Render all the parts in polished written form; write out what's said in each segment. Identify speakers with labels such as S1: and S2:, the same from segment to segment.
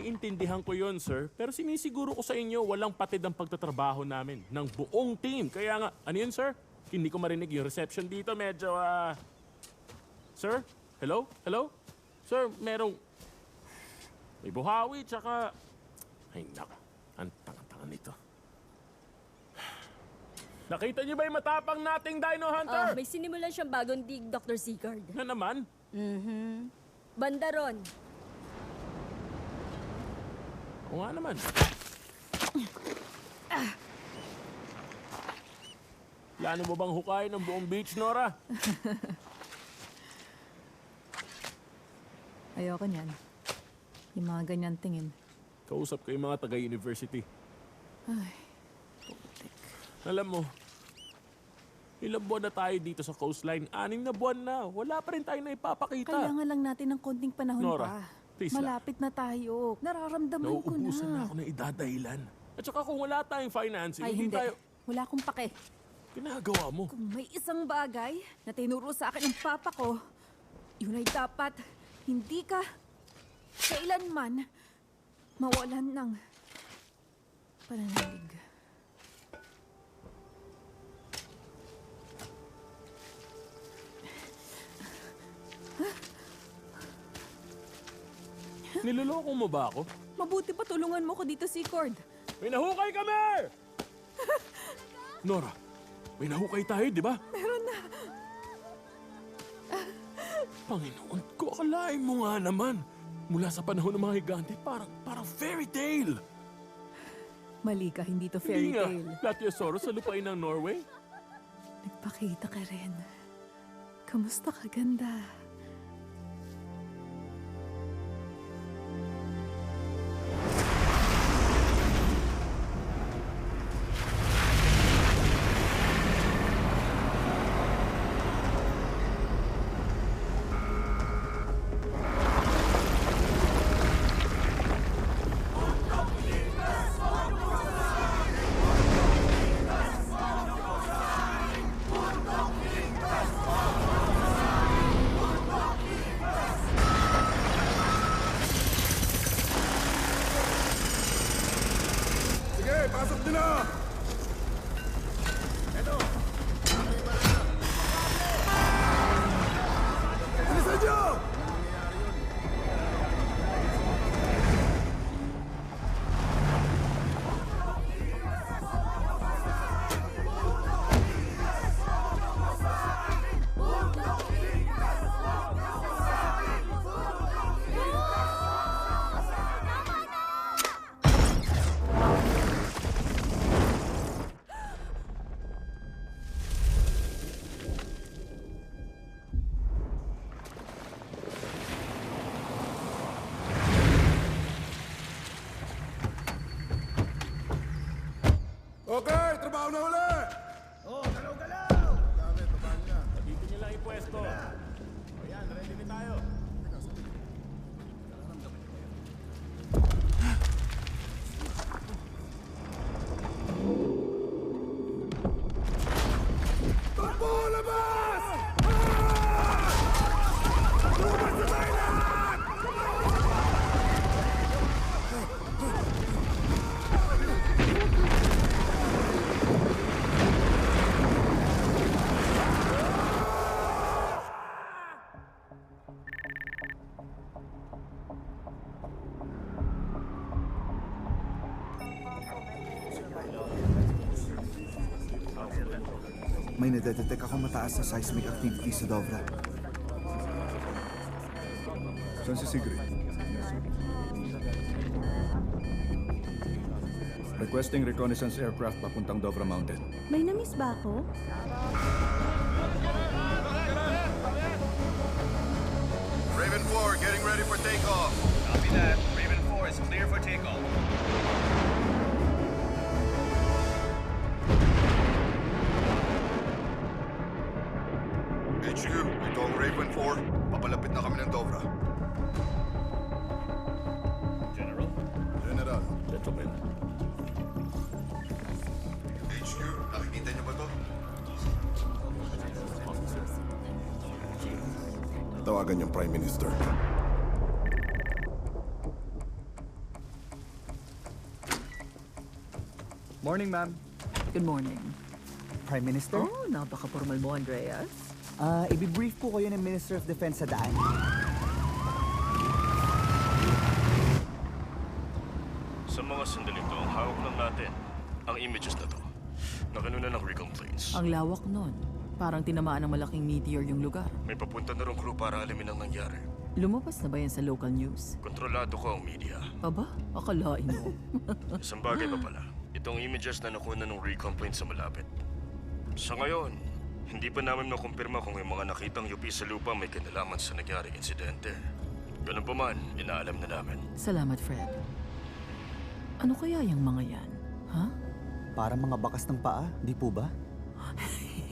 S1: Naiintindihan ko yon, sir. Pero sinisiguro ko sa inyo, walang patid ang pagtatrabaho namin ng buong team. Kaya nga, ano yun, sir? Hindi ko marinig yung reception dito. Medyo, Sir? Hello? Hello? Sir, may buhawi, tsaka... Ay, naka. Ang tanga-tanga nito. Nakita niyo ba yung matapang nating Dino Hunter?
S2: May sinimulan siyang bagong dig, Dr. Seacard.
S1: Na naman?
S2: Banda ron.
S1: Oo nga naman. Plano mo bang hukayin ng buong beach, Nora?
S3: Ayoko niyan. Yung mga ganyan tingin.
S1: Kausap ko yung mga taga-university.
S3: Ay, putik.
S1: Alam mo, ilang buwan na tayo dito sa coastline. 6 na buwan na. Wala pa rin tayo na ipapakita.
S3: Kailangan lang natin ng konting panahon
S1: Nora,
S3: pa.
S1: please lang.
S3: Malapit na tayo. Nararamdaman ko na.
S1: Nauubusan na ako ng idadahilan. At saka kung wala tayong financing,
S3: Ay, hindi.
S1: tayo...
S3: Wala akong pake.
S1: Ginagawa mo.
S3: Kung may isang bagay na tinuro sa akin ng papa ko, yun ay dapat hindi ka kailanman mawalan ng pananalig.
S1: Niloloko mo ba ako?
S3: Mabuti pa tulungan mo ko dito, Secord.
S1: May nahukay kami! Nora, may nahukay tayo, di ba?
S3: Meron na.
S1: Panginoon ko, akalain mo nga naman. Mula sa panahon ng mga higante, parang fairy tale.
S3: Mali ka, hindi to fairy
S1: Hindi nga,
S3: tale.
S1: Platyosaurus sa lupain ng Norway.
S3: Nagpakita ka rin. Kamusta ka, ganda?
S4: Sige, pasok nyo na! Eto! Bilisan nyo! Okay, trabaho na uli!
S1: Dito nyo lang ipwesto. Ayan, ready na tayo.
S4: Takbo, labas! Lumabas na tayo lahat!
S5: May nadedetect ako mataas na seismic activity sa Dovra.
S4: Saan si Sigrid?
S6: Requesting reconnaissance aircraft papuntang Dovra Mountain.
S3: May namiss ba ako?
S7: Raven 4, getting ready for takeoff.
S8: Copy that. Raven 4 is clear for takeoff.
S7: HQ, ito ang Raven 4. Papalapit na kami ng Dovra.
S8: General?
S4: General,
S1: Gentlemen,
S7: HQ, nakikita niyo ba to?
S4: tawagan yung Prime Minister.
S6: Morning, ma'am.
S9: Good morning.
S5: Prime Minister?
S9: Oh, napaka-formal mo, Andreas.
S5: Ibibrief po kayo ng Minister of Defense sa daan.
S7: Sa mga sandaling to, hawak lang natin ang images na to. Nakanuna ng recon planes.
S9: Ang lawak nun. Parang tinamaan ng malaking meteor yung lugar.
S7: May papunta na rin crew para alamin ang nangyari.
S9: Lumabas na ba yan sa local news?
S7: Kontrolado ko ang media.
S9: Aba, akalain mo.
S7: Isang bagay pa pala. Itong images na nakuha ng recon plane sa malapit. Sa ngayon, hindi pa namin makumpirma kung yung mga nakitang UP sa lupa may kinalaman sa nangyaring insidente. Ganun pa man, inaalam na namin.
S9: Salamat, Fred. Ano kaya yung mga yan? Ha?
S5: Para mga bakas ng paa, di po ba?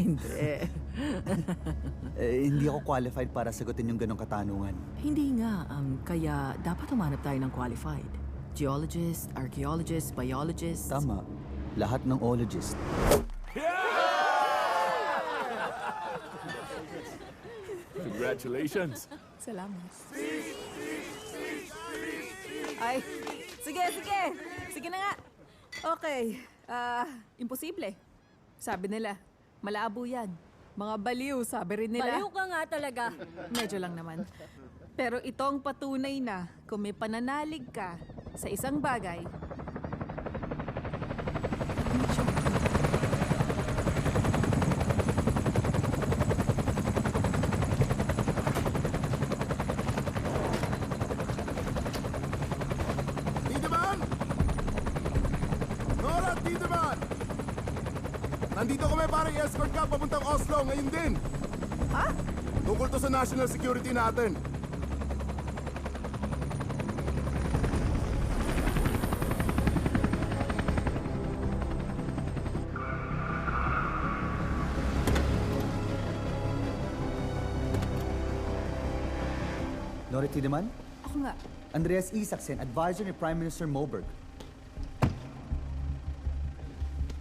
S9: Hindi.
S5: Hindi ako qualified para sagutin yung ganong katanungan.
S9: Hindi nga. Kaya dapat humanap tayo ng qualified. Geologist, archaeologist, biologist.
S5: Tama. Lahat ng ologist.
S1: Congratulations.
S3: Salamat. Ay, sige, sige. Sige na nga. Okay. Imposible. Sabi nila, malabo yan. Mga baliw, sabi rin nila.
S2: Baliw ka nga talaga.
S3: Medyo lang naman. Pero ito ang patunay na kung may pananalig ka sa isang bagay,
S4: Tiedemann! Nora, Tiedemann! Nandito kami para i-escort ka papuntang Oslo ngayon din.
S3: Ha?
S4: Tungkol to sa national security natin.
S5: Nora Tiedemann?
S3: Ako nga.
S5: Andreas Isaksen, advisor ni Prime Minister Moberg.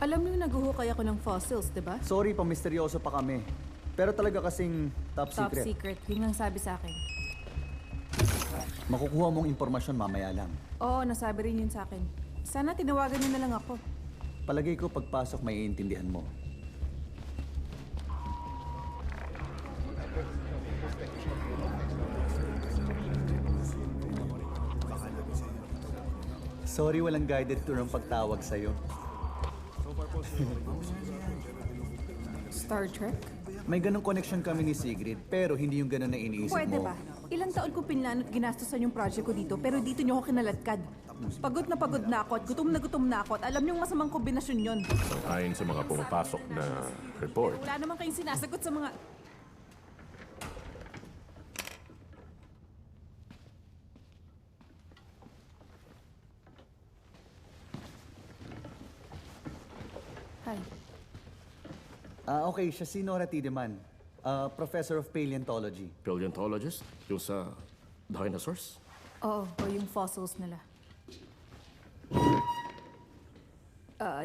S3: Alam niyo naguhukay ako ng fossils, di ba?
S5: Sorry, pamisteryoso pa kami. Pero talaga kasing top
S3: Top
S5: secret.
S3: secret. Yun ang sabi sa akin.
S5: Makukuha mong impormasyon mamaya lang.
S3: Oo, nasabi rin yun sa akin. Sana tinawagan niyo na lang ako.
S5: Palagay ko pagpasok may iintindihan mo. Sorry, walang guided tour ang pagtawag sa'yo.
S3: Star Trek?
S5: May ganong connection kami ni Sigrid, pero hindi yung ganon na iniisip
S3: Pwede
S5: mo.
S3: ba? Ilang taon ko pinlano at ginastosan yung project ko dito, pero dito niyo ako kinaladkad. Pagod na ako at gutom na ako at alam niyong masamang kombinasyon yon.
S1: Ayon sa mga pumapasok na report,
S3: Wala naman kayong sinasagot sa mga... Hi.
S5: Okay, siya si Nora Tiedemann, professor of paleontology.
S7: Paleontologist? Yung sa dinosaurs?
S3: Oo, o yung fossils nila.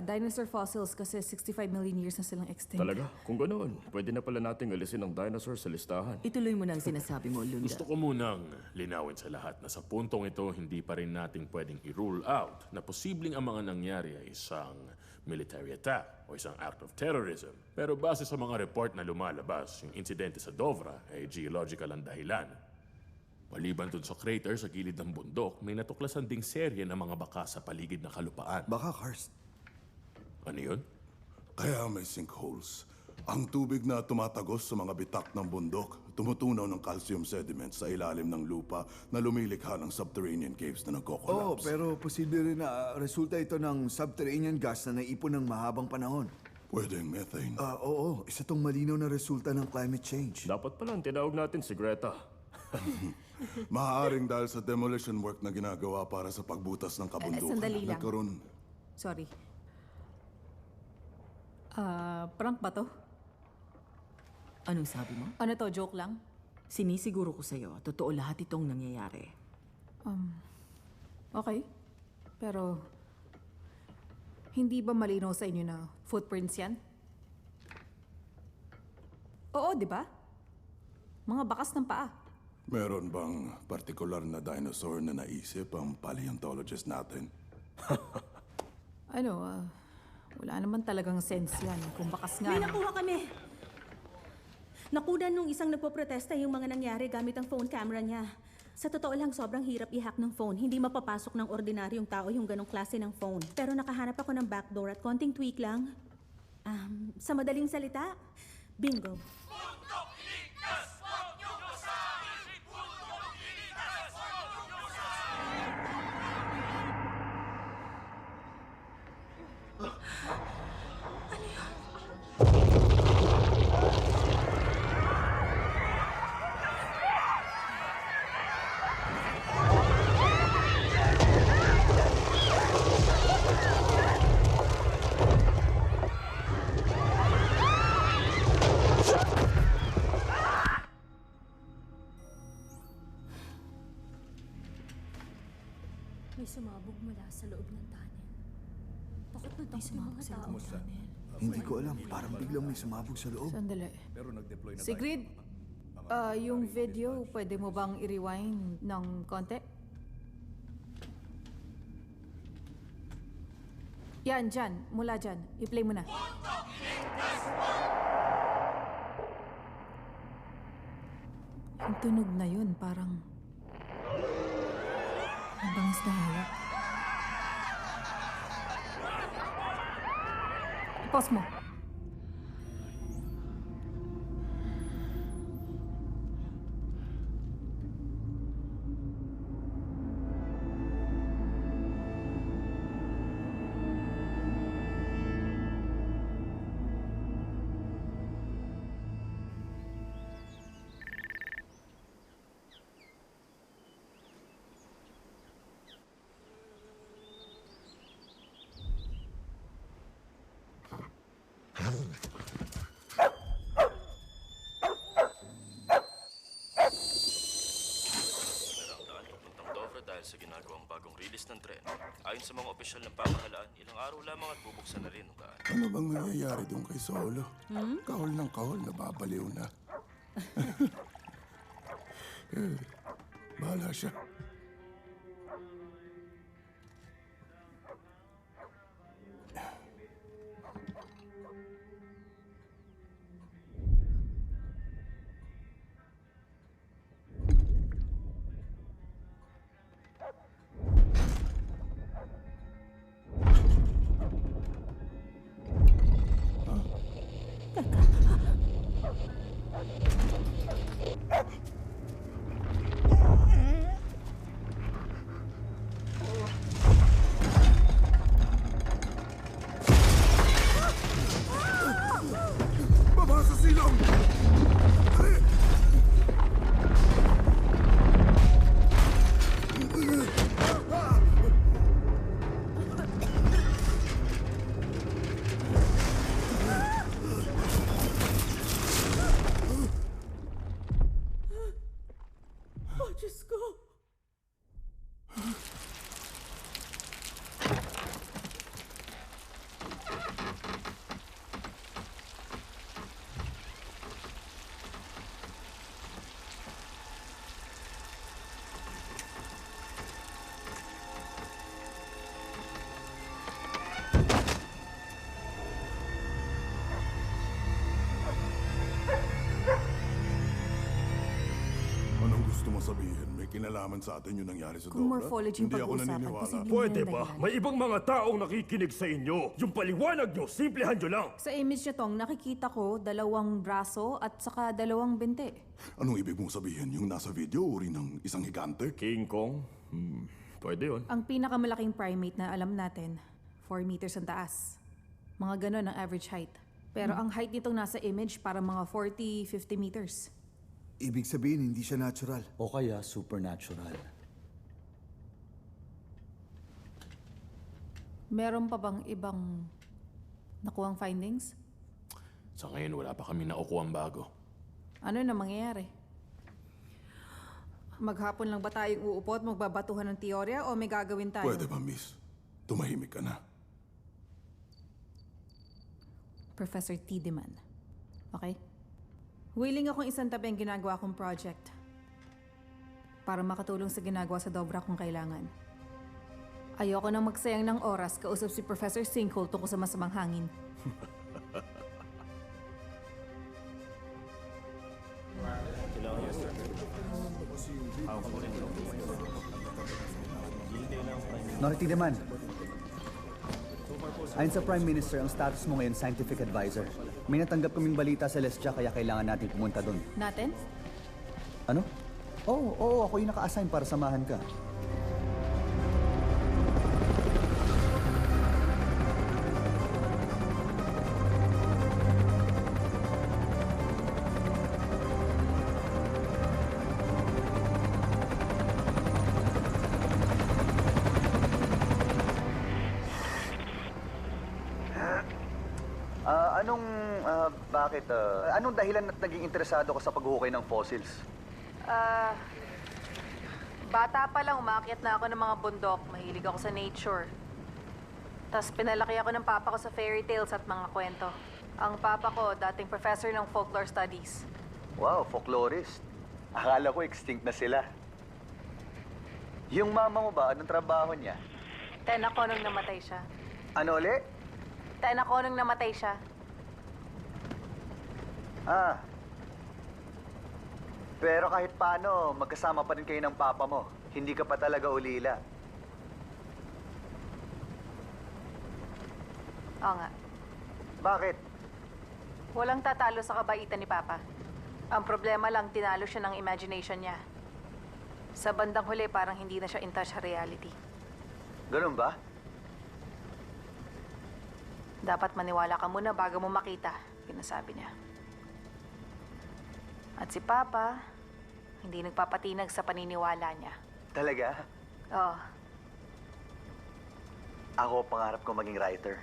S3: Dinosaur fossils kasi 65 million years na silang extinct.
S7: Talaga? Kung ganoon, pwede na pala nating alisin ang dinosaurs sa listahan.
S9: Ituloy mo na ang sinasabi mo, Lunda.
S1: gusto ko munang linawin sa lahat na sa puntong ito, hindi pa rin natin pwedeng i-rule out na posibleng ang mga nangyari ay isang military attack o isang act of terrorism. Pero base sa mga report na lumalabas, yung insidente sa Dovra ay geological ang dahilan. Maliban dun sa crater sa gilid ng bundok, may natuklasan ding serye ng mga bakas sa paligid ng kalupaan.
S4: Baka karst.
S1: Ano yun?
S4: Kaya may sinkholes. Ang tubig na tumatagos sa mga bitak ng bundok, tumutunaw ng calcium sediments sa ilalim ng lupa na lumilikha ng subterranean caves na
S10: Oo,
S4: nagko-collapse.
S10: pero posible rin na resulta ito ng subterranean gas na naipon ng mahabang panahon.
S4: Pwedeng methane.
S10: Oo, isa tong malinaw na resulta ng climate change.
S7: Dapat pala tinawag natin si Greta.
S4: Maaaring dahil sa demolition work na ginagawa para sa pagbutas ng kabundukan.
S3: Sandali lang.
S4: Nagkaroon.
S3: Sorry. Prank ba to?
S9: Anong sabi mo?
S3: Ano to, joke lang?
S9: Sinisiguro ko sa'yo, totoo lahat itong nangyayari.
S3: Okay. Pero, hindi ba malinaw sa inyo na footprints yan? Oo, di ba? Mga bakas ng paa.
S4: Meron bang partikular na dinosaur na naisip ang paleontologist natin?
S3: Wala naman talagang sense yan. Kung bakas nga.
S11: May nakuha kami! Nakunan nung isang nagpoprotesta yung mga nangyari gamit ang phone camera niya. Sa totoo lang, sobrang hirap i-hack ng phone. Hindi mapapasok ng ordinaryong tao yung ganong klase ng phone. Pero nakahanap ako ng backdoor at konting tweak lang. Sa madaling salita, bingo.
S2: May sumabog mula sa loob ng tunnel. Takot na takot yung mga tao.
S10: Hindi ko alam. Parang biglang may sumabog sa loob.
S3: Sandali.
S6: Pero nag-deploy na tayo.
S3: Sigrid, yung video, pwede mo bang i-rewind ng konti? Yan, dyan. Mula dyan. I-play mo na. Yung tunog na yun, parang... Ang bangis na hayop. I-pause mo.
S7: Sa ginagawang bagong release ng tren. Ayon sa mga opisyal ng pamahalaan, ilang araw lamang at bubuksan na rin ang daan.
S4: Ano bang nangyayari doon kay Solo? Kahol ng kahol, nababaliw na. Bahala siya. Baba sa silong!
S11: Oh, Diyos ko!
S4: Anong gusto mo sabihin? May kinalaman sa atin yung nangyari sa
S3: Kung
S4: Dobra?
S3: morphology yung
S4: Hindi ako
S3: pag-uusapan,
S4: naniniwala.
S3: posibleng
S7: Pwede
S3: yan
S7: ba?
S3: dahilan.
S7: May ibang mga taong nakikinig sa inyo. Yung paliwanag nyo, simplehan nyo lang.
S3: Sa image na tong, nakikita ko 2 braso at saka 2 binte.
S4: Anong ibig mong sabihin? Yung nasa video, uri ng isang higante?
S7: King Kong? Pwede yun.
S3: Ang pinakamalaking primate na alam natin, 4 meters ang taas. Mga ganon ang average height. Pero ang height nitong nasa image, para mga 40-50 meters.
S10: Ibig sabihin, hindi siya natural.
S5: O kaya supernatural.
S3: Meron pa bang ibang nakuhang findings?
S1: Sa ngayon, wala pa kami nakukuhang bago.
S3: Ano na mangyayari? Maghapon lang ba tayong uupo at magbabatuhan ng teorya o may gagawin tayo?
S4: Pwede ba, miss? Tumahimik ka na.
S3: Professor Tiedemann. Okay? Willing akong isang tabi ang ginagawa kong project para makatulong sa ginagawa sa Dobra kung kailangan. Ayoko nang magsayang ng oras kausap si Professor Sinkhole tungkol sa masamang hangin.
S5: Norty Deman. Ayon sa Prime Minister, ang status mo ngayon scientific advisor. May natanggap kaming balita sa Lesja kaya kailangan natin pumunta doon.
S3: Natin?
S5: Ano? Oo, ako yung naka-assign para samahan ka. Anong dahilan at naging interesado ka sa paghuhukay ng fossils?
S3: Bata pa lang, umakyat na ako ng mga bundok. Mahilig ako sa nature. Tapos pinalaki ako ng papa ko sa fairy tales at mga kwento. Ang papa ko, dating professor ng folklore studies.
S5: Wow, folklorist. Akala ko extinct na sila. Yung mama mo ba, anong trabaho niya?
S3: Ten ako nung namatay siya.
S5: Ano ulit?
S3: Ten ako nung namatay siya.
S5: Pero kahit paano, magkasama pa rin kayo ng papa mo. Hindi ka pa talaga ulila.
S3: Oo nga.
S5: Bakit?
S3: Walang tatalo sa kabaitan ni Papa. Ang problema lang, tinalo siya ng imagination niya. Sa bandang huli, parang hindi na siya in touch sa reality.
S5: Ganun ba?
S3: Dapat maniwala ka muna bago mo makita, pinasabi niya. At si Papa, hindi nagpapatinag sa paniniwala niya.
S5: Talaga?
S3: Oo.
S5: Ako, pangarap ko maging writer.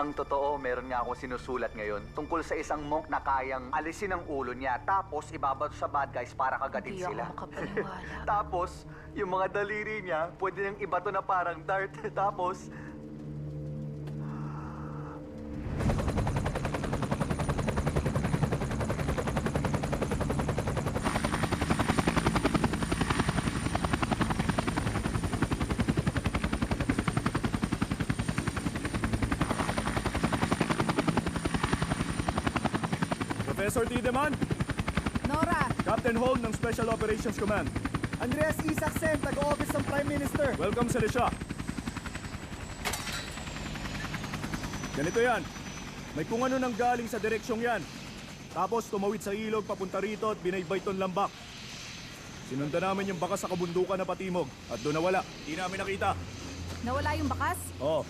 S5: Ang totoo, meron nga akong sinusulat ngayon tungkol sa isang monk na kayang alisin ang ulo niya tapos ibabato sa bad guys para kagatin
S3: Hindi
S5: sila.
S3: ako makapaniwala.
S5: Tapos, yung mga daliri niya, pwede niyang ibato na parang dart. Tapos,
S6: Professor Tiedemann,
S3: Nora!
S6: Captain Holm ng Special Operations Command.
S5: Andreas Isaksen, taga-office ng Prime Minister.
S6: Welcome sa Lesya. Ganito yan. May kung ano nang galing sa direksyong yan. Tapos tumawid sa ilog papunta rito at binaybayton lambak. Sinundan namin yung bakas sa kabundukan na patimog at doon nawala. Hindi namin nakita.
S3: Nawala yung bakas?
S6: Oo.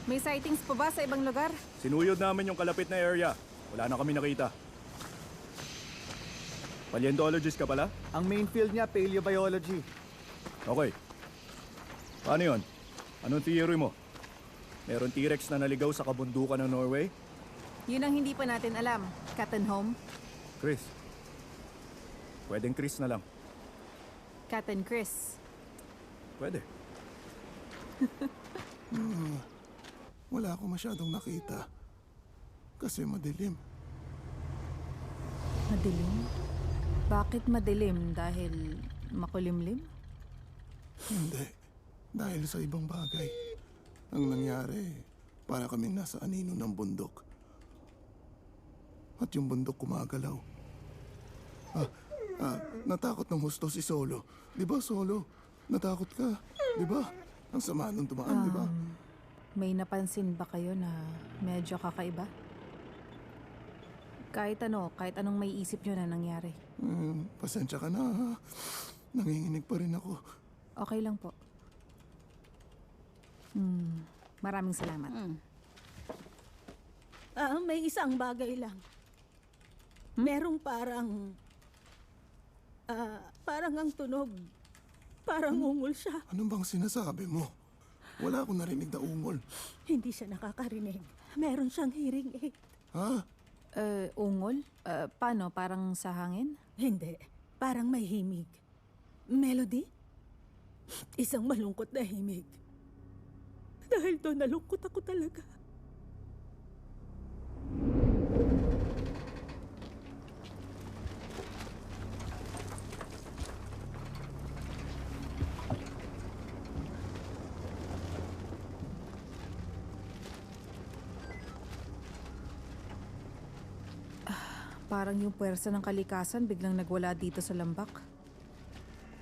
S3: May sightings pa ba sa ibang lugar?
S6: Sinuyod namin yung kalapit na area. Wala na kami nakita. Paleontologist ka pala?
S5: Ang main field niya, paleobiology.
S6: Okay. Paano yun? Anong theory mo? Meron T-Rex na naligaw sa kabundukan ng Norway?
S3: Yun ang hindi pa natin alam. Captain Home?
S6: Chris. Pwedeng Chris na lang.
S3: Captain Chris.
S6: Pwede.
S4: Wala akong masyadong nakita. Kasi madilim.
S3: Madilim? Bakit madilim? Dahil makulimlim?
S4: Hindi. Dahil sa ibang bagay. Ang nangyari, para kaming nasa anino ng bundok. At yung bundok kumagalaw. Natakot ng husto si Solo. Di ba, Solo? Natakot ka. Di ba? Ang sama nung tumaan, di ba?
S3: May napansin ba kayo na medyo kakaiba? Kahit anong may isip nyo na nangyari.
S4: Pasensya ka na, ha? Nanginginig pa rin ako.
S3: Okay lang po. Maraming salamat.
S11: May isang bagay lang. Merong parang ang tunog. Parang ungol siya.
S4: Anong bang sinasabi mo? Wala akong narinig na ungol.
S11: Hindi siya nakakarinig. Meron siyang hearing aid.
S4: Ha?
S3: Ungol? Paano? Parang sa hangin?
S11: Hindi. Parang may himig. Melody? Isang malungkot na himig. Dahil doon nalungkot ako talaga.
S12: Parang yung puwersa ng kalikasan biglang nagwala dito sa lambak.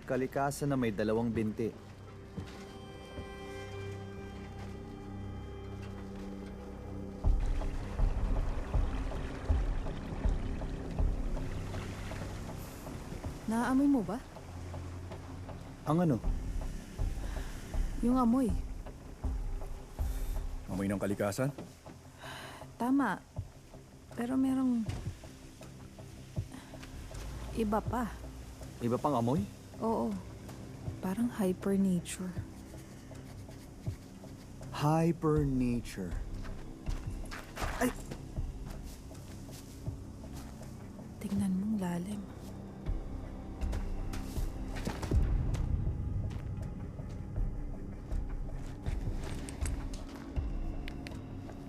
S5: Kalikasan na may 2 binti.
S12: Naaamoy mo ba?
S5: Ang ano?
S12: Yung amoy.
S6: Amoy ng kalikasan?
S12: Tama. Pero merong... iba pa.
S5: Iba pang amoy?
S12: Oo. Parang hyper-nature.
S5: Hyper-nature. Ay!
S12: Tingnan mong lalim.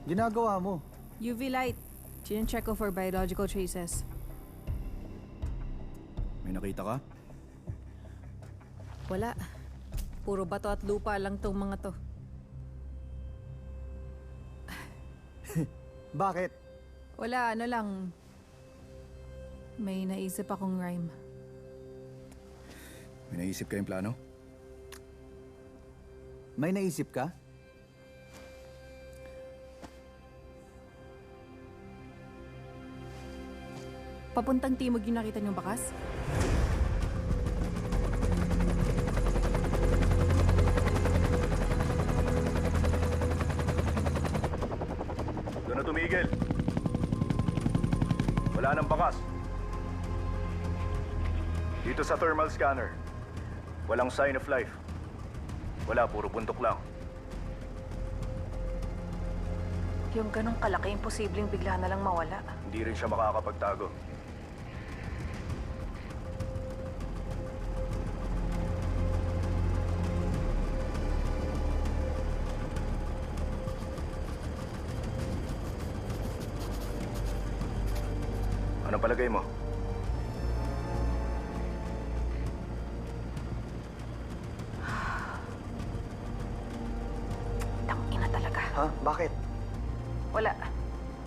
S5: Ginagawa mo?
S12: UV light. Chine-check ko for biological traces.
S6: May nakita ka?
S12: Wala. Puro bato at lupa lang tong mga to.
S5: Bakit?
S12: Wala, ano lang. May naisip akong rhyme.
S6: May naisip kayong plano?
S5: May naisip ka?
S12: Papuntang timog yung nakita niyong bakas?
S6: Doon na tumigil. Wala nang bakas. Dito sa thermal scanner, walang sign of life. Wala, puro bundok lang.
S3: Yung ganong kalaki, imposibleng bigla na lang mawala.
S6: Hindi rin siya makakapagtago. Anong palagay mo?
S3: Tangina talaga.
S5: Ha? Bakit?
S3: Wala.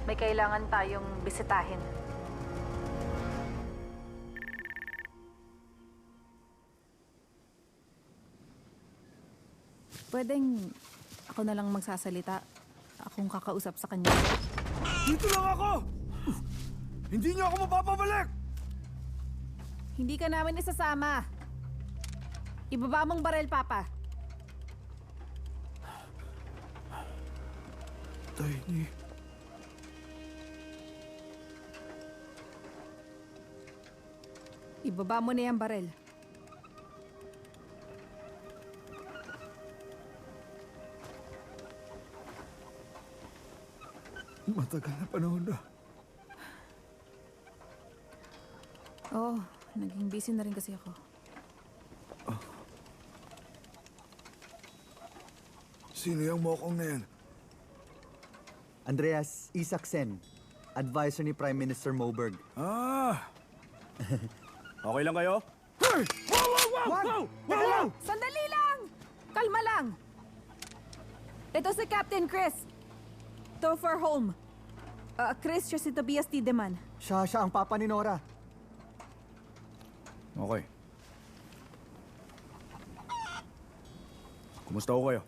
S3: May kailangan tayong bisitahin.
S12: Pwedeng ako na lang magsasalita. Akong kakausap sa kanya.
S6: Dito lang ako! Hindi niyo ako mapapabalik!
S12: Hindi ka namin isasama. Ibaba mong barel, Papa.
S10: Tiny.
S12: Ibaba mo na yung barel.
S10: Matagal na panahon na.
S12: Oo, naging busy na rin kasi ako.
S10: Sino yung mokong na yan?
S5: Andreas Isaksen, advisor ni Prime Minister Moberg.
S6: Ah! Okay lang kayo?
S12: Teka lang! Sandali lang! Kalma lang! Ito si Captain Chris. To for home. Chris, siya si Tobias Tiedemann.
S5: Siya ang papa ni Nora.
S6: Okay. Kumusta ho kayo?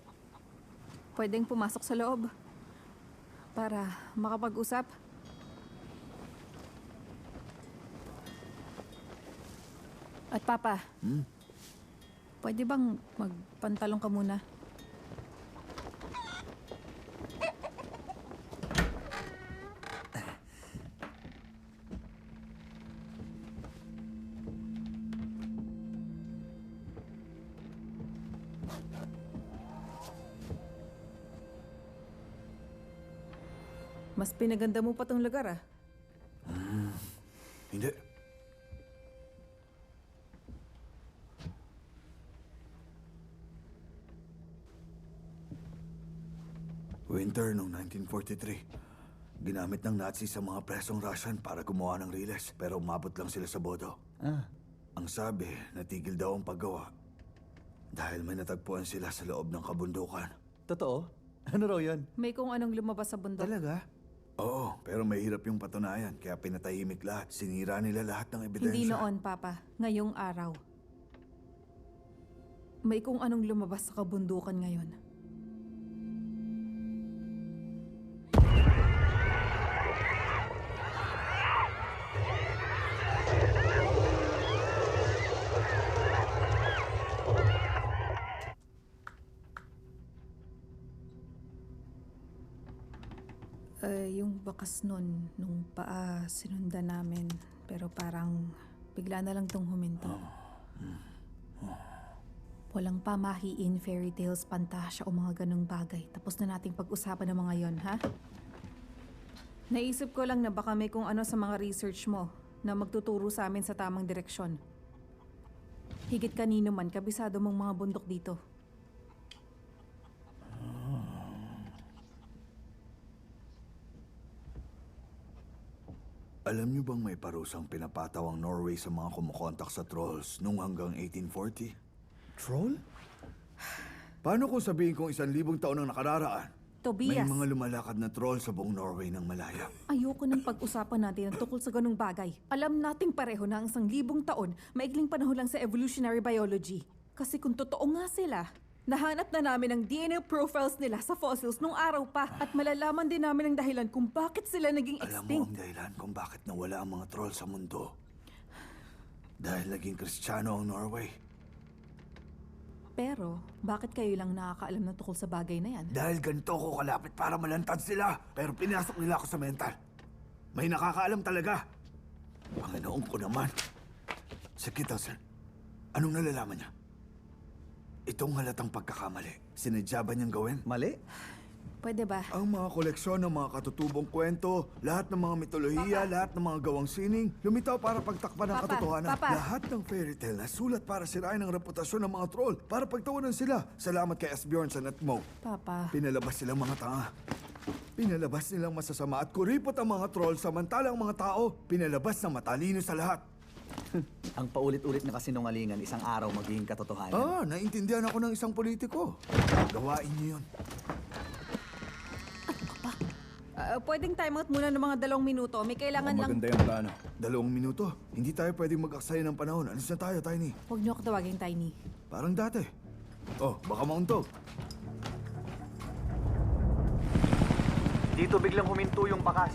S12: Pwedeng pumasok sa loob. Para makapag-usap. At Papa, pwede bang magpantalong ka muna? Mas pinaganda mo pa tong lugar, ah.
S10: Hindi. Winter noong 1943. Ginamit ng Nazi sa mga presong Russian para gumawa ng riles, pero umabot lang sila sa bodo. Ang sabi, natigil daw ang paggawa. Dahil may natagpuan sila sa loob ng kabundukan.
S5: Totoo? Ano raw yun?
S12: May kung anong lumabas sa bundok.
S10: Talaga? Oo, pero mahirap yung patunayan, kaya pinatahimik lahat. Sinira nila lahat ng ebidensya.
S12: Hindi noon, Papa. Ngayong araw. May kung anong lumabas sa kabundukan ngayon. Yung bakas nun, nung paa, sinundan namin. Pero parang bigla na lang tong huminto. Walang pamahiin, fairy tales, pantasya o mga ganong bagay. Tapos na nating pag-usapan ng mga yon, ha? Naisip ko lang na baka may kung ano sa mga research mo na magtuturo sa amin sa tamang direksyon. Higit kanino man, kabisado mong mga bundok dito.
S10: Alam niyo bang may parusang pinapataw ang Norway sa mga kumukontak sa trolls nung hanggang 1840?
S6: Troll? Paano kung sabihin kong 1,000 taon ang nakararaan?
S12: Tobias,
S10: May mga lumalakad na troll sa buong Norway ng malaya.
S12: ayoko nang pag-usapan natin ang tungkol sa ganung bagay. Alam nating pareho na ang 1,000 taon, maikling panahon lang sa evolutionary biology. Kasi kung totoo nga sila, nahanap na namin ang DNA profiles nila sa fossils nung araw pa at malalaman din namin ang dahilan kung bakit sila naging
S10: Alam mo
S12: extinct.
S10: ang dahilan kung bakit nawala ang mga troll sa mundo? Dahil naging Kristiyano ang Norway.
S12: Pero, bakit kayo lang nakakaalam na tungkol sa bagay na yan?
S10: Dahil ganito ko kalapit para malantad sila. Pero pinasok nila ako sa mental. May nakakaalam talaga. Panginoon ko naman. Si Kittelsen, anong nalalaman niya? Itong halatang pagkakamali. Sinadya ba niyang gawin?
S5: Mali?
S12: Pwede ba?
S10: Ang mga koleksyon ng mga katutubong kwento, lahat ng mga mitolohiya, lahat ng mga gawang sining, lumitaw para pagtakpan ng
S12: Papa,
S10: katotohanan.
S12: Papa.
S10: Lahat ng fairy tale na sulat para sirain ang reputasyon ng mga troll, para pagtawanan sila. Salamat kay Asbjornsen at Mo.
S12: Papa,
S10: Pinalabas silang mga tanga. Pinalabas nilang masasama at kuripot ang mga troll samantalang mga tao, pinalabas na matalino sa lahat.
S5: Ang paulit-ulit na kasinungalingan, isang araw magiging katotohanan.
S10: Naintindihan ako ng isang politiko. Gawain niyo yun.
S12: pwedeng timeout muna ng mga 2 minuto. May kailangan lang...
S6: Maganda yung plano.
S10: 2 minuto. Hindi tayo pwedeng mag-aksaya ng panahon. Alis na tayo, Tiny.
S12: Huwag niyo ako tawagin, Tiny.
S10: Parang dati. Oh, baka mauntog.
S5: Dito biglang huminto yung bakas.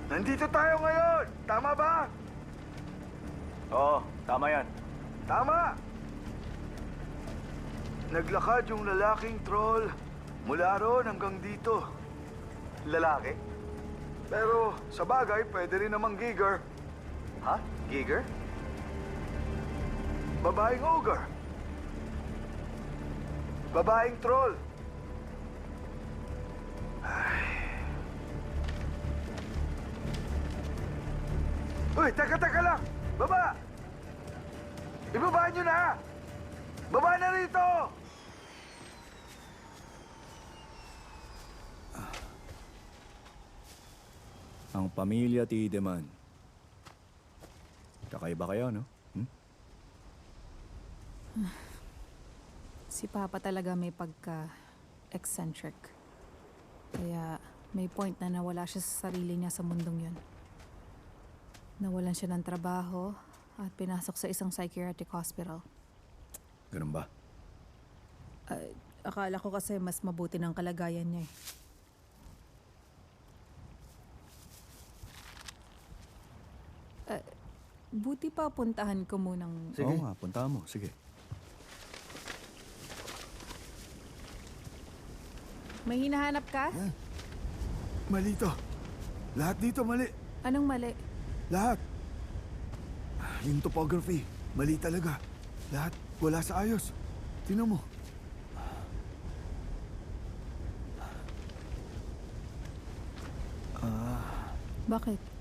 S10: Nandito tayo ngayon! Tama ba?
S6: Oo, tama yan.
S10: Tama! Naglakad yung lalaking troll mula roon hanggang dito.
S5: Lalaki?
S10: Pero sa bagay, pwede rin namang giger.
S5: Ha? Giger?
S10: Babaeng ogre. Babaeng troll. Uy, teka lang! Baba! Ibaba nyo na! Baba na rito!
S6: Ang pamilya Tiedemann. Kakaiba kayo, no?
S12: Si Papa talaga may pagka-eccentric. Kaya may point na nawala siya sa sarili niya sa mundong yun. Nawalan siya ng trabaho at pinasok sa isang psychiatric hospital.
S6: Ganun ba?
S12: Akala ko kasi mas mabuti ng kalagayan niya eh. Buti pa puntahan ko munang...
S6: Oo nga, puntahan mo. Sige.
S12: May hinahanap ka?
S10: Mali to. Lahat dito mali.
S12: Anong mali?
S10: Lahat. Yung topography, mali talaga. Lahat, wala sa ayos. Tingnan mo.
S12: Bakit?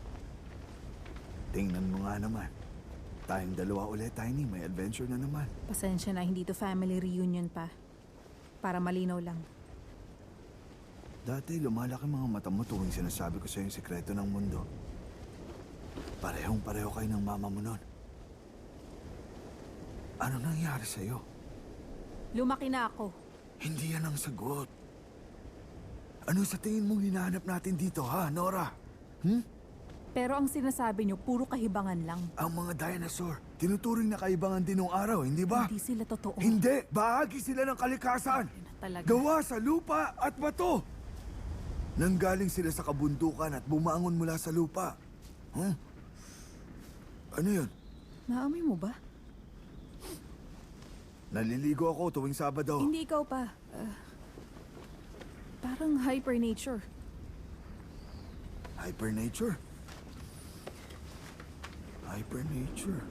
S10: Tingnan mo nga naman. Tayong dalawa ulit, Tiny. May adventure na naman.
S12: Pasensya na, hindi to family reunion pa. Para malinaw lang.
S10: Dati, lumalaki mga mata mo tuwing sinasabi ko sa'yo yung sekreto ng mundo. Parehong-pareho kayo ng mama mo nun. Ano nangyari sa'yo?
S12: Lumaki na ako.
S10: Hindi yan ang sagot. Ano sa tingin mong hinahanap natin dito, ha, Nora?
S12: Pero ang sinasabi niyo, puro kahibangan lang.
S10: Ang mga dinosaur, tinuturing na kaibangan din nung araw, hindi ba?
S12: Hindi sila totoo.
S10: Hindi! Bahagi sila ng kalikasan!
S12: Talaga.
S10: Gawa sa lupa at bato! Nanggaling sila sa kabundukan at bumangon mula sa lupa. Ano yun?
S12: Naamoy mo ba?
S10: Naliligo ako tuwing Sabado.
S12: Hindi ikaw pa. Parang hypernature.
S10: Hypernature? Hypernature?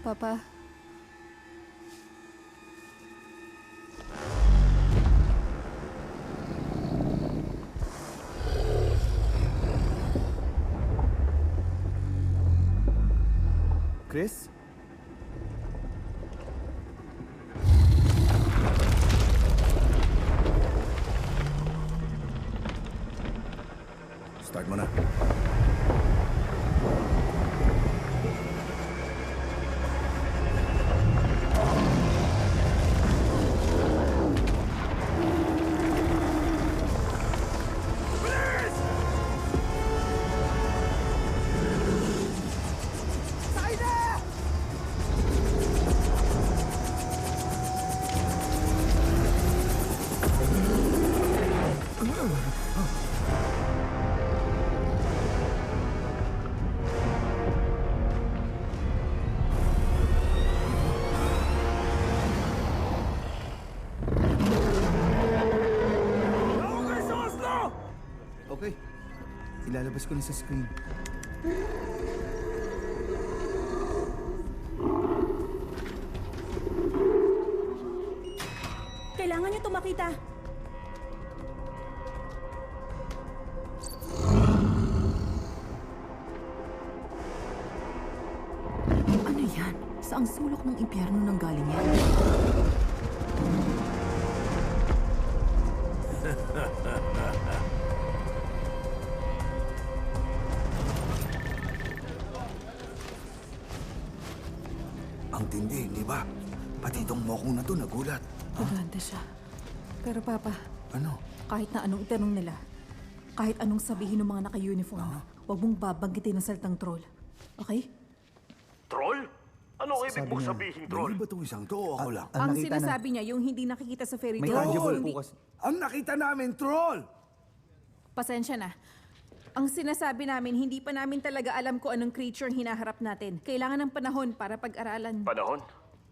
S12: Papa,
S6: Chris?
S10: Start mo na.
S6: Okay. Ilalabas ko na sa screen.
S11: Kailangan niyo tumakita.
S9: Ano yan? Saang sulok ng impyerno nang galing yan?
S10: Ang tindi, di ba? Pati itong mokong na to nagulat.
S12: paganda siya. Pero Papa,
S10: Ano?
S12: kahit na anong itanong nila, kahit anong sabihin ng mga naka-uniform, huwag mong babanggitin ang salitang troll. Okay?
S7: Troll? Ano ang ibig mong sabihin, troll?
S10: May iba itong isang to o ako lang?
S12: Ang sinasabi niya, yung hindi nakikita sa fairy tale. hindi-
S10: Ang nakita namin, troll!
S12: Pasensya na. Ang sinasabi namin, hindi pa namin talaga alam kung anong creature ang hinaharap natin. Kailangan ng panahon para pag-aralan.
S7: Panahon?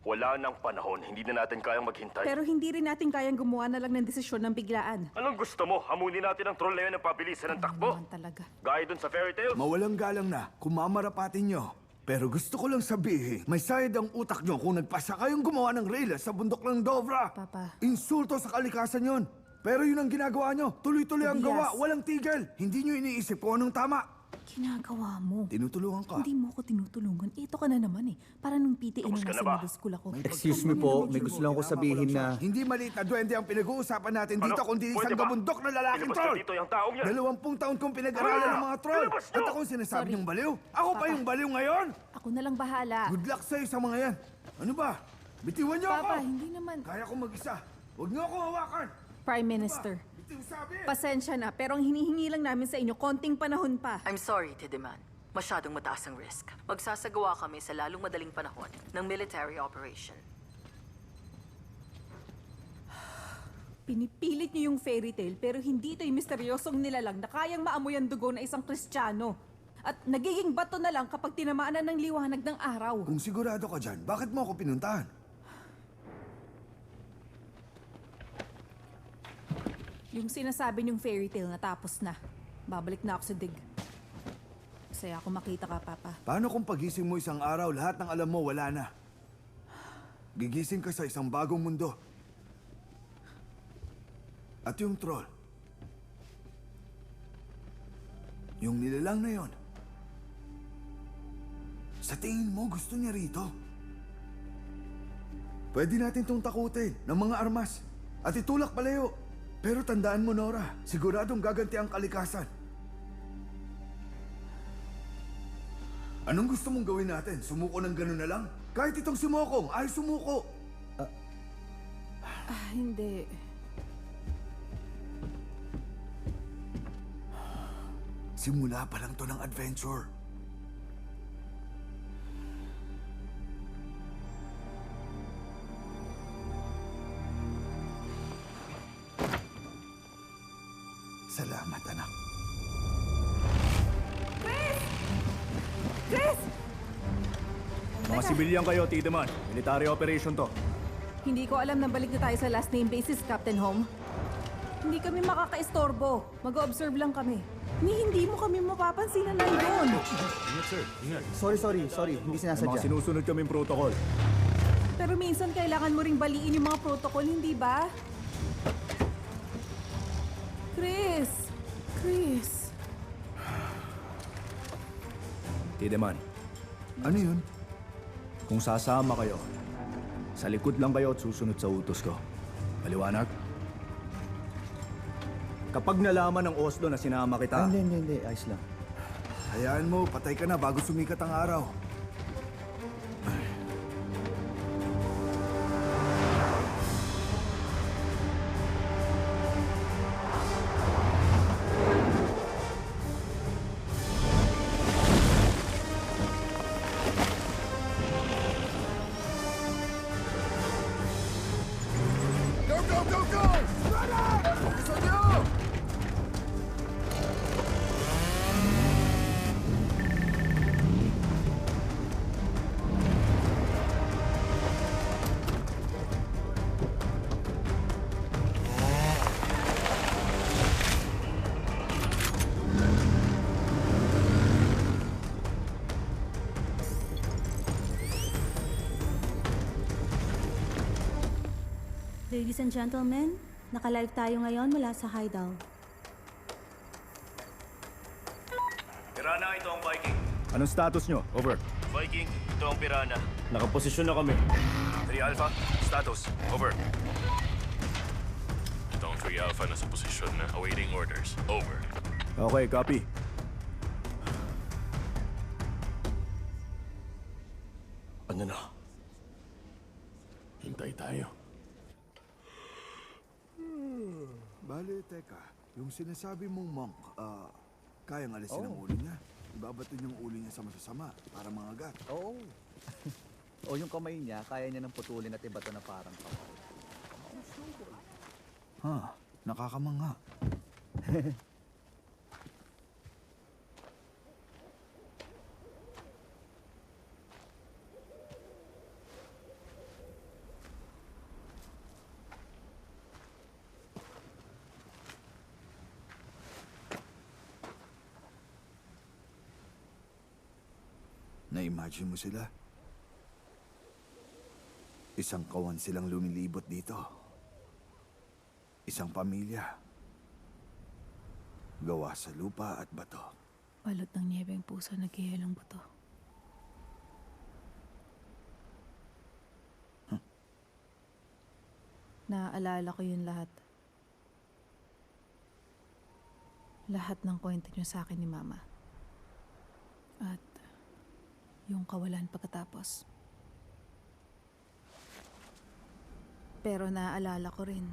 S7: Wala nang panahon. Hindi na natin kayang maghintay.
S12: Pero hindi rin natin kayang gumawa na lang ng desisyon ng biglaan.
S7: Anong gusto mo? Hamunin natin ang troll na yun ng pabilisan ng takbo?
S12: Naman talaga.
S7: Gaya dun sa fairy tale?
S10: Mawalang galang na kung mamarapatin nyo. Pero gusto ko lang sabihin, may sayad ang utak nyo kung nagpasa kayong gumawa ng railas sa bundok ng Dovra.
S12: Papa.
S10: Insulto sa kalikasan yon. Pero yun ang ginagawa nyo. Tuloy-tuloy ang
S12: Tobias.
S10: gawa, walang tigil. Hindi nyo iniisip kung anong tama.
S12: Ginagawa mo.
S10: Tinutulungan ka.
S12: Hindi mo ako tinutulungan. Ito ka na naman eh. Para nung PTA na
S7: Tapos ka
S12: nasa
S7: na ba?
S12: middle school ako.
S6: Excuse me po, may gusto lang ako sabihin na...
S10: Hindi maliit na duwende ang pinag-uusapan natin dito, kundi
S7: Pwede
S10: isang
S7: ba?
S10: kabundok na lalaking
S7: Ilabas
S10: troll.
S7: nyo dito yung taong yan.
S10: 20 taon kong pinag-aralan ng mga troll.
S7: Ilabas nyo!
S10: At akong sinasabi
S12: Sorry.
S10: niyong baliw. Ako pa
S12: Papa.
S10: yung baliw ngayon.
S12: Ako na lang bahala.
S10: Good luck sa'yo sa mga yan. Ano ba? Bitiwan niyo ako.
S12: Papa, hindi naman.
S10: Kaya ko mag-isa. Huwag niyo ako hawakan.
S12: Prime Minister,
S10: Bitiw sabi.
S12: pasensya na, pero ang hinihingi lang namin sa inyo, konting panahon pa.
S9: I'm sorry, Tideman. Masyadong mataas ang risk. Magsasagawa kami sa lalong madaling panahon ng military operation.
S12: Pinipilit niyo yung fairy tale, pero hindi ito yung misteryosong nilalang na kayang maamoy ang dugo na isang Kristiyano. At nagiging bato na lang kapag tinamaan na ng liwanag ng araw.
S10: Kung sigurado ka dyan, bakit mo ako pinuntahan?
S12: Yung sinasabi niyong fairy tale natapos na. Babalik na ako sa dig. Masaya ako makita ka, Papa.
S10: Paano kung pagising mo isang araw, lahat ng alam mo wala na? Gigising ka sa isang bagong mundo. At yung troll, yung nilalang na yon, sa tingin mo gusto niya rito? Pwede natin itong takutin ng mga armas at itulak palayo. Pero tandaan mo, Nora, siguradong gaganti ang kalikasan. Anong gusto mong gawin natin? Sumuko ng gano'n na lang? Kahit itong si Mokong, ay sumuko!
S12: Hindi.
S10: Simula pa lang to ng adventure. Salamat, anak.
S12: Chris!
S6: Mga sibilyan kayo, Tiedemann. Military operation to.
S12: Hindi ko alam na balik na tayo sa last name basis, Captain Home. Hindi kami makaka-istorbo. Mag-observe lang kami. Hindi mo kami mapapansin na nandun.
S1: Ingat, sir. Ingat.
S13: Sorry. Hindi
S6: May mga sinusunod kaming protocol.
S12: Pero minsan kailangan mo ring baliin yung mga protocol, hindi ba? Chris!
S6: Tiedemann,
S10: Ano yun?
S6: kung sasama kayo, sa likod lang kayo at susunod sa utos ko. Maliwanag? Kapag nalaman ng Oslo na sinama kita,
S13: Hindi. Ayos lang.
S10: Hayaan mo, patay ka na bago sumikat ang araw. Go! Runner! Focus on you!
S11: Ladies and gentlemen, naka-live tayo ngayon mula sa Hideout.
S7: Pirana, ito ang Viking.
S6: anong status nyo? Over.
S7: Viking, ito ang Pirana.
S6: Nakaposisyon na kami.
S7: 3 Alpha, status. Over.
S1: Ito ang 3 Alpha na sa posisyon na awaiting orders. Over.
S6: Okay, copy.
S7: Ano na?
S1: Hintay tayo.
S10: Bale, teka. Yung sinasabi mong monk, kayang alisin ang ulo niya. Ibabato niyang ulo niya sa masasama para mangagat.
S13: Oo. O yung kamay niya, kaya niya nang putulin at ibato na parang kamay.
S10: Nakakamanga. Na-imagine mo sila? Isang kawan silang lumilibot dito. Isang pamilya. Gawa sa lupa at bato.
S12: Balot ng niyebe ang puso, naghihilang buto. Naaalala ko yun lahat. Lahat ng kwento niyo sa akin ni Mama. At yung kawalan pagkatapos. Pero naaalala ko rin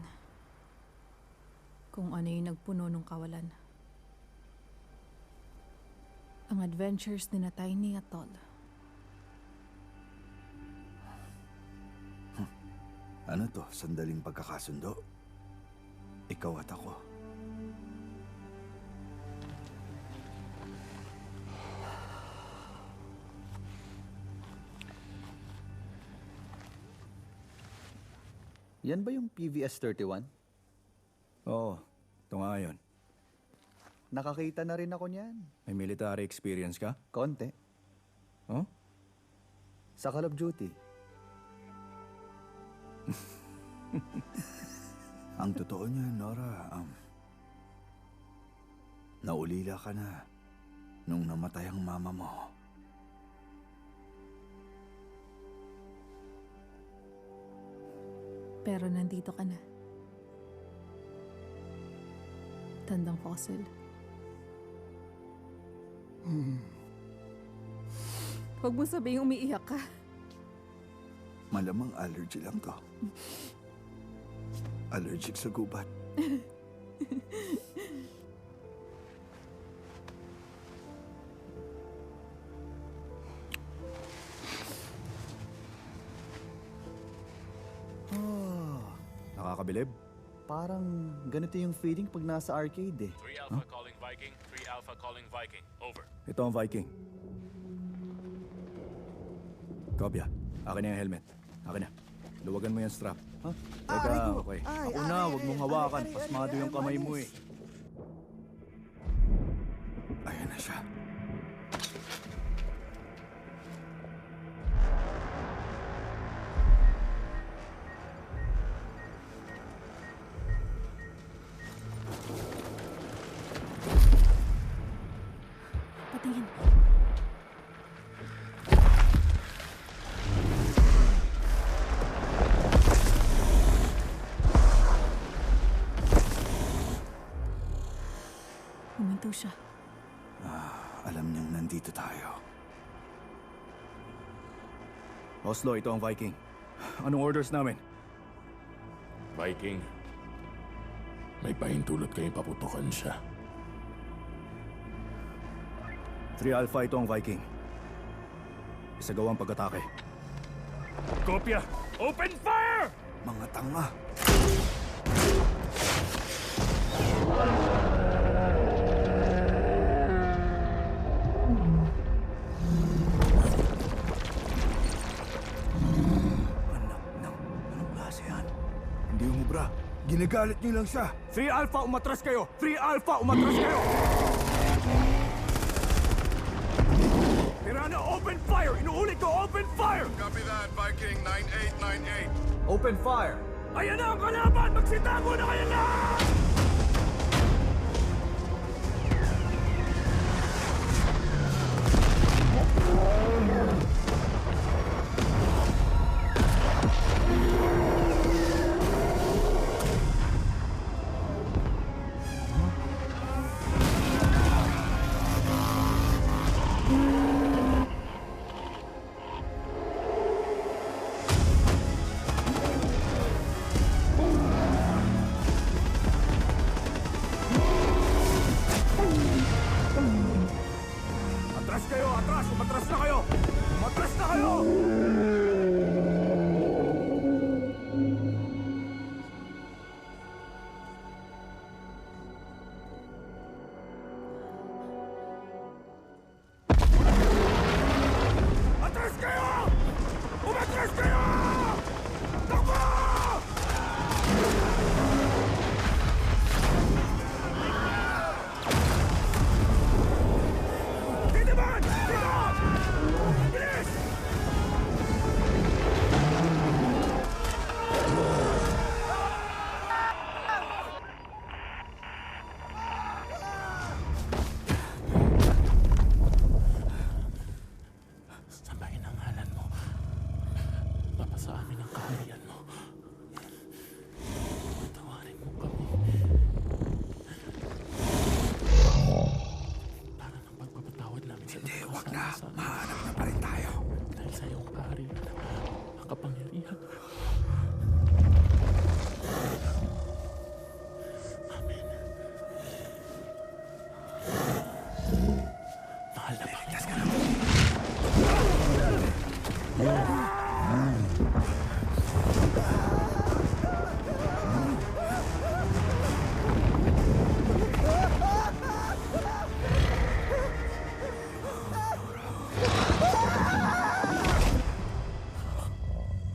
S12: kung ano yung nagpuno ng kawalan. Ang adventures ni na Tiny at Tol.
S10: Ano to? Sandaling pagkakasundo? Ikaw at ako.
S13: Yan ba yung PVS-31?
S6: Oo, ito nga yun.
S13: Nakakita na rin ako niyan.
S6: May military experience ka?
S13: Konti.
S6: Oh?
S13: Sa Call of Duty.
S10: Ang totoo niya, Nora, naulila ka na nung namatay ang mama mo.
S12: Pero nandito ka na.
S9: Matatandang fossil.
S12: Huwag mo sabihing umiiyak ka.
S10: Malamang allergy lang to. Allergic sa gubat.
S6: Nakakabilib?
S13: Parang ganito yung feeling pag nasa arcade eh.
S1: 3 Alpha calling Viking. 3 Alpha calling Viking. Over.
S6: Ito ang Viking. Kopya, akin na yung helmet. Akin na. Luwagan mo yung strap.
S13: Huh?
S6: Teka, okay. Ako na, huwag mong hawakan. Pasmado yung kamay mo eh.
S10: Ayan na siya.
S2: Patingin.
S9: Huminto siya.
S10: Alam niyang nandito tayo.
S6: Oslo, ito ang Viking. Anong orders namin?
S1: Viking, may pahintulot kayong paputukan siya.
S6: 3 Alpha, ito ang Viking. Isagawa ang pag-atake. Kopya! Open fire!
S10: Mga tanga! Anong klase yan? Hindi umubra. Ginagalit niyo lang siya.
S6: 3 Alpha, umatras kayo! 3 Alpha, umatras kayo! Tirana, open fire! Inuulit ko, open fire!
S4: Copy that, Viking 9898.
S13: Open fire!
S6: Ayan na ang kalaban! Magsitago na kayo lahat! Atras kayo! Atras! Umatras na kayo! Umatras na kayo! Atras kayo! Umatras kayo! Takbo! Dito ba? Dito! Bilis!
S1: Sambahin ang ngalan mo. Papasa amin ang kaharian mo. Patawarin mo kami. Para ng pagpapatawad namin sa
S10: Hindi, wag na.
S1: sa
S10: Mahanap na pa rin tayo.
S1: dahil sa iyong kaharian ang kapangyarihan. Amen. Mahal na Panginoon.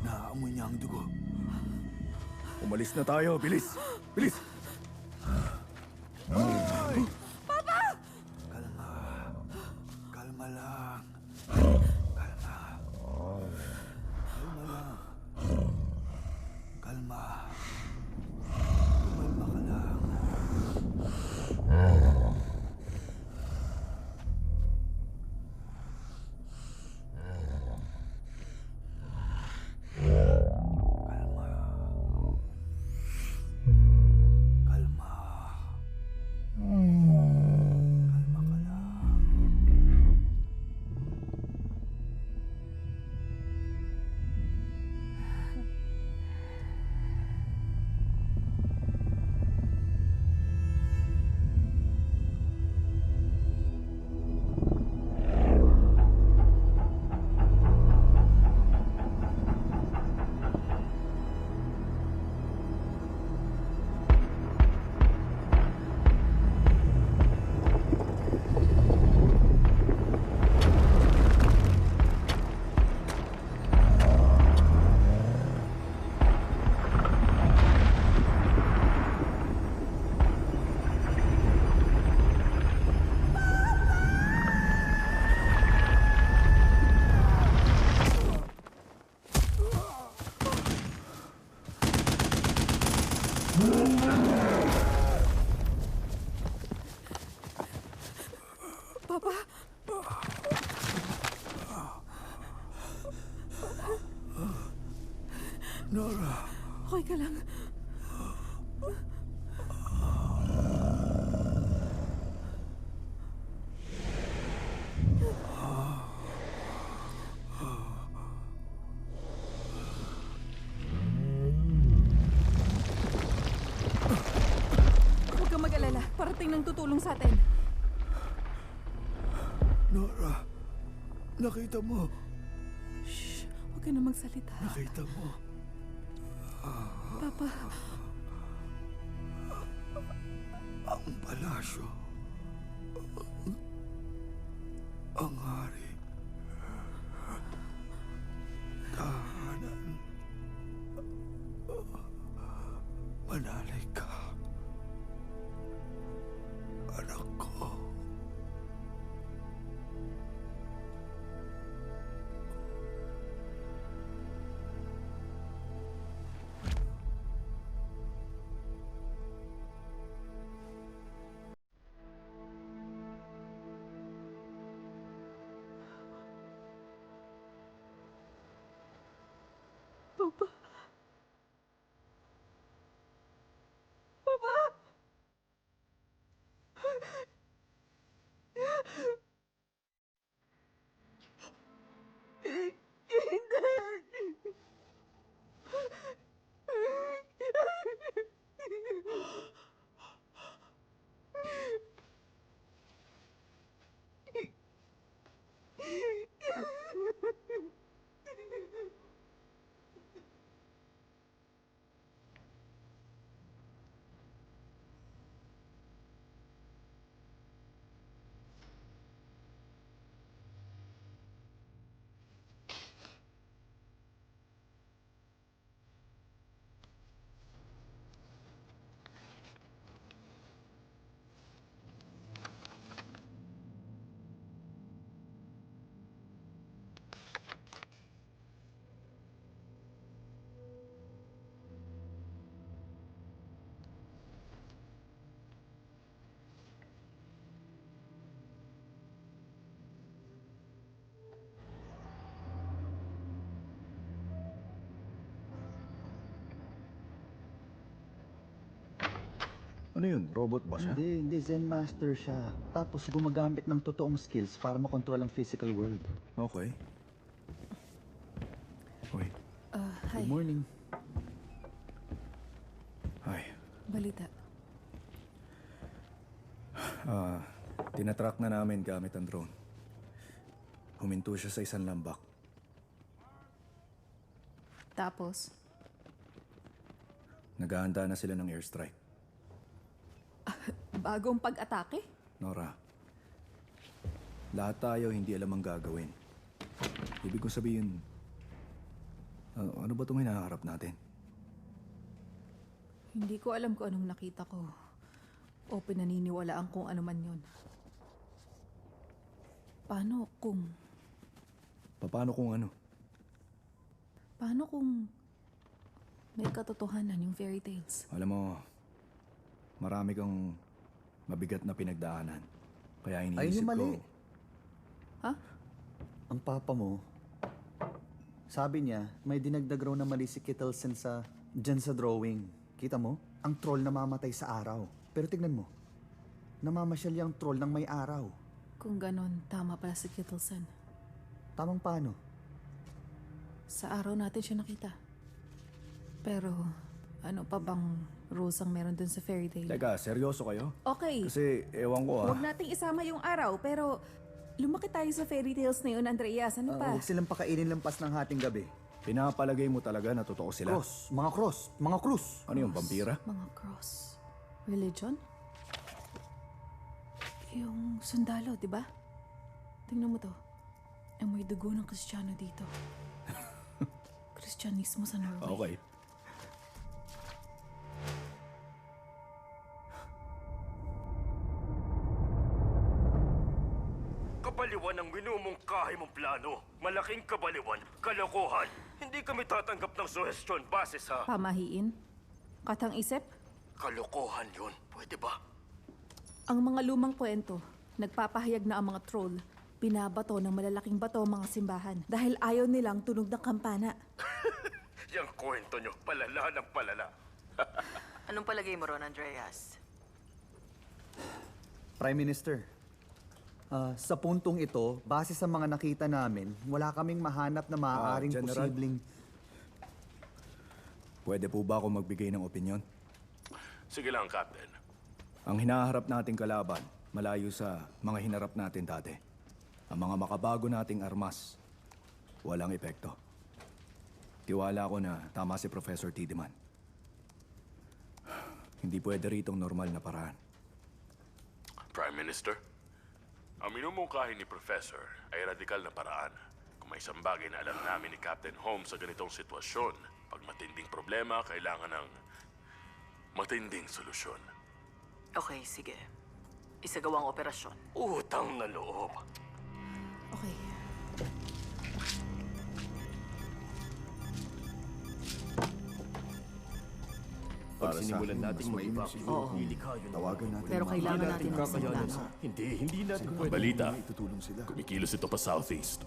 S10: Naaamoy niya ang dugo.
S6: Umalis na tayo! Bilis! Bilis!
S10: Kalma lang. Kalma. Kalma lang. Kalma. Kalma ka lang. Kalma.
S12: Teka lang. Huwag kang mag-alala. Parating nang tutulong sa atin.
S10: Nora, nakita mo.
S12: Shh! Huwag ka na magsalita.
S10: Nakita mo.
S12: Papa,
S10: Ang palasyo. Ang hari. Tahanan. Manalay ka. Anak ko.
S12: Papa. Papa.
S6: Ano yun? Robot ba siya?
S13: Hindi. Zen Master siya. Tapos gumagamit ng totoong skills para makontrol ang physical world.
S6: Okay. Uy,
S12: Hi.
S13: Good morning.
S6: hi.
S12: Balita.
S6: Tinatrack na namin gamit ang drone. Huminto siya sa isang lambak.
S12: Tapos?
S6: Naghahanda na sila ng airstrike.
S12: Bagong pag-atake?
S6: Nora, lahat tayo hindi alam ang gagawin. Ibig kong sabihin, ano ba itong hinaharap natin?
S12: Hindi ko alam kung anong nakita ko. O pinaniniwalaan kung ano man yun. Paano kung
S6: Paano?
S12: Paano kung may katotohanan yung fairy tales?
S6: Alam mo, marami kang mabigat na pinagdaanan. Kaya
S13: Ayun
S6: iniisip
S13: yung mali.
S6: ko,
S12: Ha?
S13: Ang papa mo, sabi niya, may dinagdag raw na mali si Kittelsen dyan sa drawing. Kita mo? Ang troll namamatay sa araw. Pero tignan mo, namamasyal yung troll ng may araw.
S12: Kung ganon, tama pala si Kittelsen.
S13: Tamang paano?
S12: Sa araw natin siya nakita. Pero, ano pa bang rules ang meron dun sa fairy tale?
S6: teka, seryoso kayo?
S12: Okay,
S6: Kasi, ewan ko
S12: huwag nating isama yung araw, pero lumaki tayo sa fairy tales na yun, Andreas. Ano pa?
S13: Huwag silang pakainin lampas ng hating gabi.
S6: Pinapalagay mo talaga na totoo sila?
S13: Cross, mga krus.
S6: Ano yung vampira?
S12: Mga cross. Religion? Yung sundalo, di ba? Tingnan mo to. Amoy dugo ng Kristiyano dito. Kristyanismo sa Norway.
S6: Okay.
S7: Kabaliwan ang minumungkahi mong plano. Malaking kabaliwan, kalokohan. Hindi kami tatanggap ng suhestyon base sa...
S12: Pamahiin? Katang isip?
S7: Kalokohan yun. Pwede ba?
S12: Ang mga lumang kwento, nagpapahayag na ang mga troll, binabato ng malalaking bato ang mga simbahan dahil ayaw nilang tunog ng kampana.
S7: Yang kwento nyo, palala ng palala.
S9: Anong palagay mo ron, Andreas?
S13: Prime Minister, sa puntong ito, base sa mga nakita namin, wala kaming mahanap na maaaring
S6: General?
S13: posibleng...
S6: Pwede po ba ako magbigay ng opinyon?
S1: Sige lang, Captain.
S6: Ang hinaharap nating kalaban, malayo sa mga hinarap natin dati. Ang mga makabago nating armas, walang epekto. Tiwala ko na tama si Professor Tiedemann. Hindi pwede ritong normal na paraan.
S1: Prime Minister, ang minumungkahi ni Professor ay radikal na paraan. Kung may isang bagay na alam namin ni Captain Holmes sa ganitong sitwasyon, pag matinding problema, kailangan ng matinding solusyon.
S9: Okay, sige. Isagawang operasyon.
S7: Utang na loob.
S12: Okay.
S6: Para sinimulan natin mag-iba,
S9: Oo.
S10: Tawagan natin.
S9: Pero kailangan natin ng
S7: Kakayanan.
S9: signal.
S7: Hindi natin
S1: Ang balita,
S10: Itutulong sila.
S1: kumikilos ito pa southeast.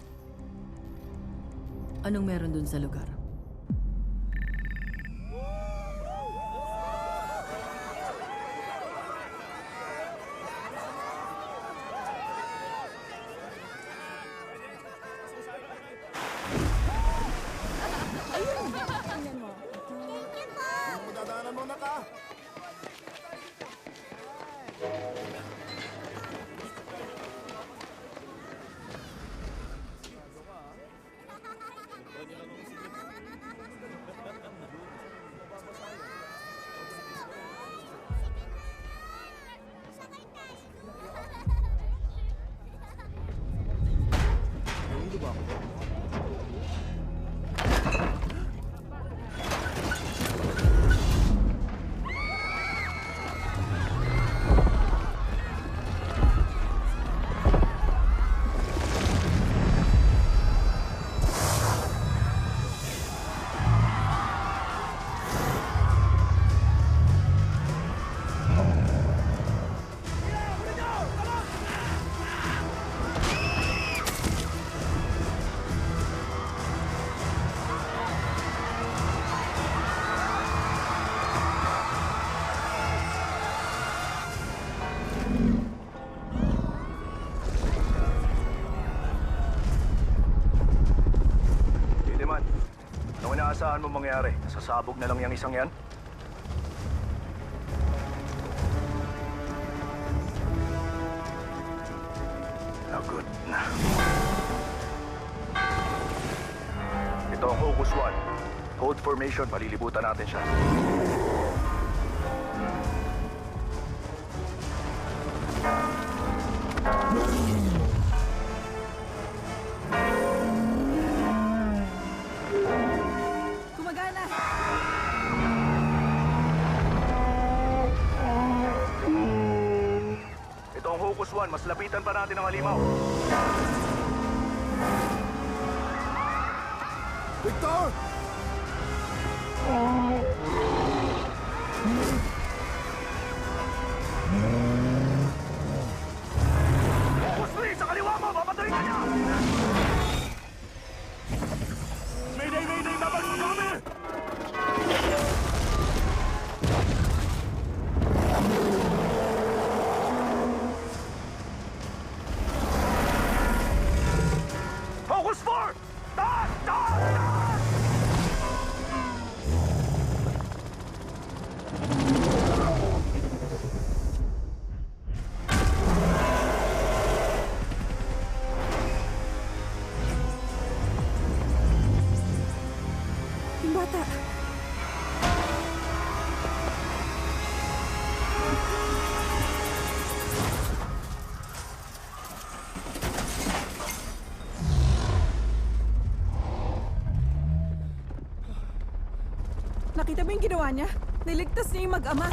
S9: Anong meron dun sa lugar?
S11: Tingnan mo.
S6: Dadaanan mo na ka! Tiedemann, anong inaasahan mo mangyari? Sasabog na lang yung isang yan? Lagot na. Ito ang Hocus One. Code formation, palilibutan natin siya.
S12: Gumagana!
S6: Ito ang Hocus One, mas lapitan pa natin ang halimaw. Victor! Hocus 3, sa kaliwa mo! Papatuloy ka niya! Mayday! Mayday! Babagsak kami! Focus 4! Taas! Taas! Taas!
S12: Yung bata! Nakita mo yung ginawa niya? Niligtas niya yung mag-ama.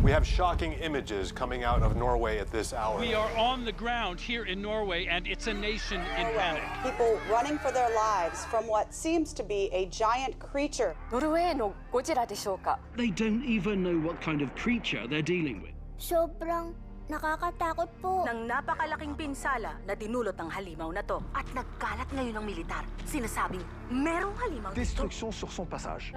S14: We have shocking images coming out of Norway at this hour.
S15: We are on the ground here in Norway, and it's a nation in panic.
S16: People running for their lives from what seems to be a giant creature.
S15: They don't even know what kind of creature they're dealing with.
S2: Sobrang nakakatakot po.
S17: Ng napakalaking pinsala na dinulot ng halimaw na to. At nagkalat ngayon ng militar. Sinasabing merong halimaw dito.
S14: Destruction sur son passage.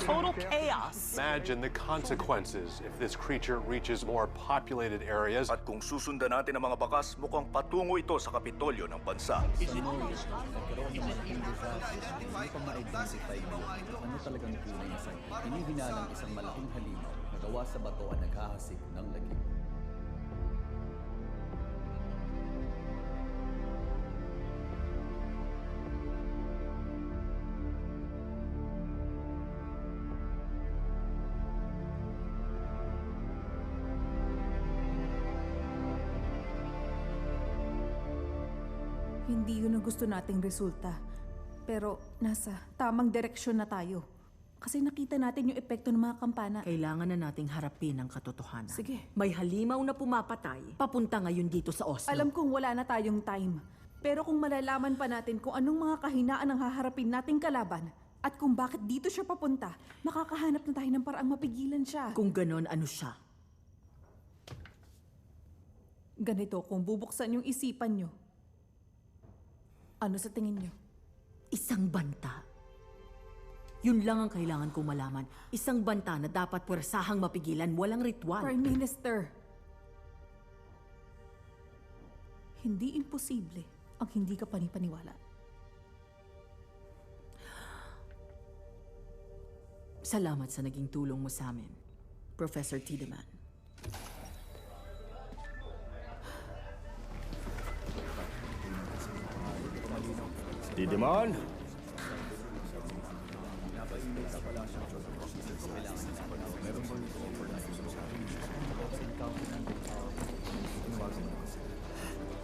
S17: Total chaos.
S14: Imagine the consequences if this creature reaches more populated areas.
S6: At kung susundan natin ang mga bakas, mukhang patungo ito sa Kapitolyo ng bansa.
S13: Nagkaroon naman ng hindi pa ma-identify ngayon ano talagang tunay na sakit. Hinihinalang isang malaking halimaw na gawa sa bato at naghahasik ng lagim.
S12: Hindi yun ang gusto nating resulta. Pero nasa tamang direksyon na tayo. Kasi nakita natin yung epekto ng mga kampana.
S9: Kailangan na nating harapin ang katotohanan.
S12: Sige.
S9: May halimaw na pumapatay, papunta ngayon dito sa Oslo.
S12: Alam kong wala na tayong time. Pero kung malalaman pa natin kung anong mga kahinaan ang haharapin nating kalaban, at kung bakit dito siya papunta, makakahanap na tayo ng paraang mapigilan siya.
S9: Kung ganon, ano siya?
S12: Ganito, kung bubuksan yung isipan nyo, ano sa tingin nyo?
S9: Isang banta. Yun lang ang kailangan kong malaman. Isang banta na dapat puwersahang mapigilan, walang ritual.
S12: Prime Minister, hindi imposible ang hindi ka panipaniwala.
S9: Salamat sa naging tulong mo sa amin, Professor Tiedemann.
S6: Tiedemann?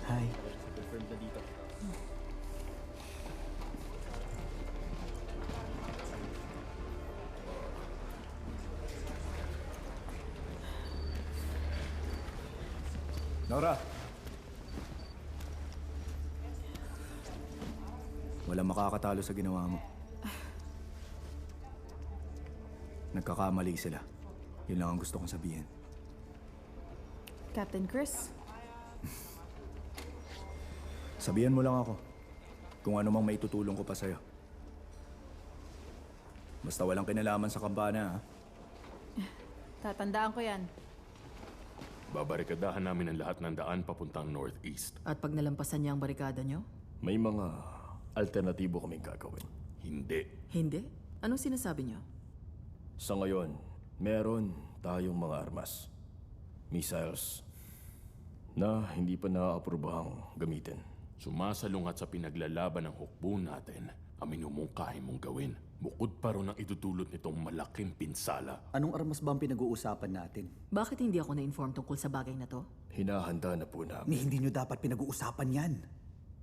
S13: Hi.
S6: Nora. Walang makakatalo sa ginawa mo. Nagkakamali sila. Yun lang ang gusto kong sabihin.
S12: Captain Chris?
S6: Sabihan mo lang ako kung ano mang maitutulong ko pa sa'yo. Basta walang kinalaman sa kampana, ha?
S12: Tatandaan ko yan.
S1: Babarikadahan namin ang lahat ng daan papuntang northeast.
S9: At pag nalampasan niya ang barikada nyo?
S7: May mga alternatibo kaming gagawin.
S1: Hindi.
S9: Hindi? Anong sinasabi niyo?
S7: Sa ngayon, meron tayong mga armas. Missiles na hindi pa naaprobahang gamitin.
S1: Sumasalungat sa pinaglalaban ng hukbo natin ang minumungkahi mong gawin. Bukod pa ron ang idudulot nitong malaking pinsala.
S13: Anong armas ba ang pinag-uusapan natin?
S9: Bakit hindi ako na-inform tungkol sa bagay na to?
S7: Hinahanda na po namin.
S13: Hindi nyo dapat pinag-uusapan yan.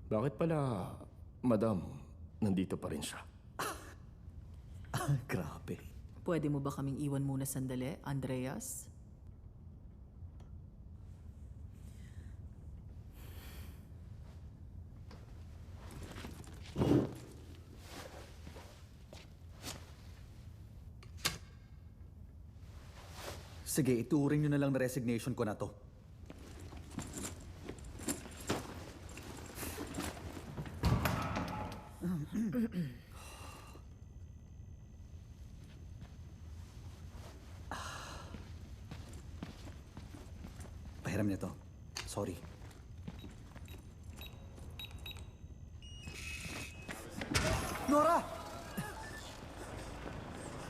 S7: Bakit pala, Madam, nandito pa rin siya?
S13: Grabe.
S9: Pwede mo ba kaming iwan muna sandali, Andreas?
S13: Sige, ituring nyo na lang na resignation ko na to. Pahiram niya to. Sorry. Nora!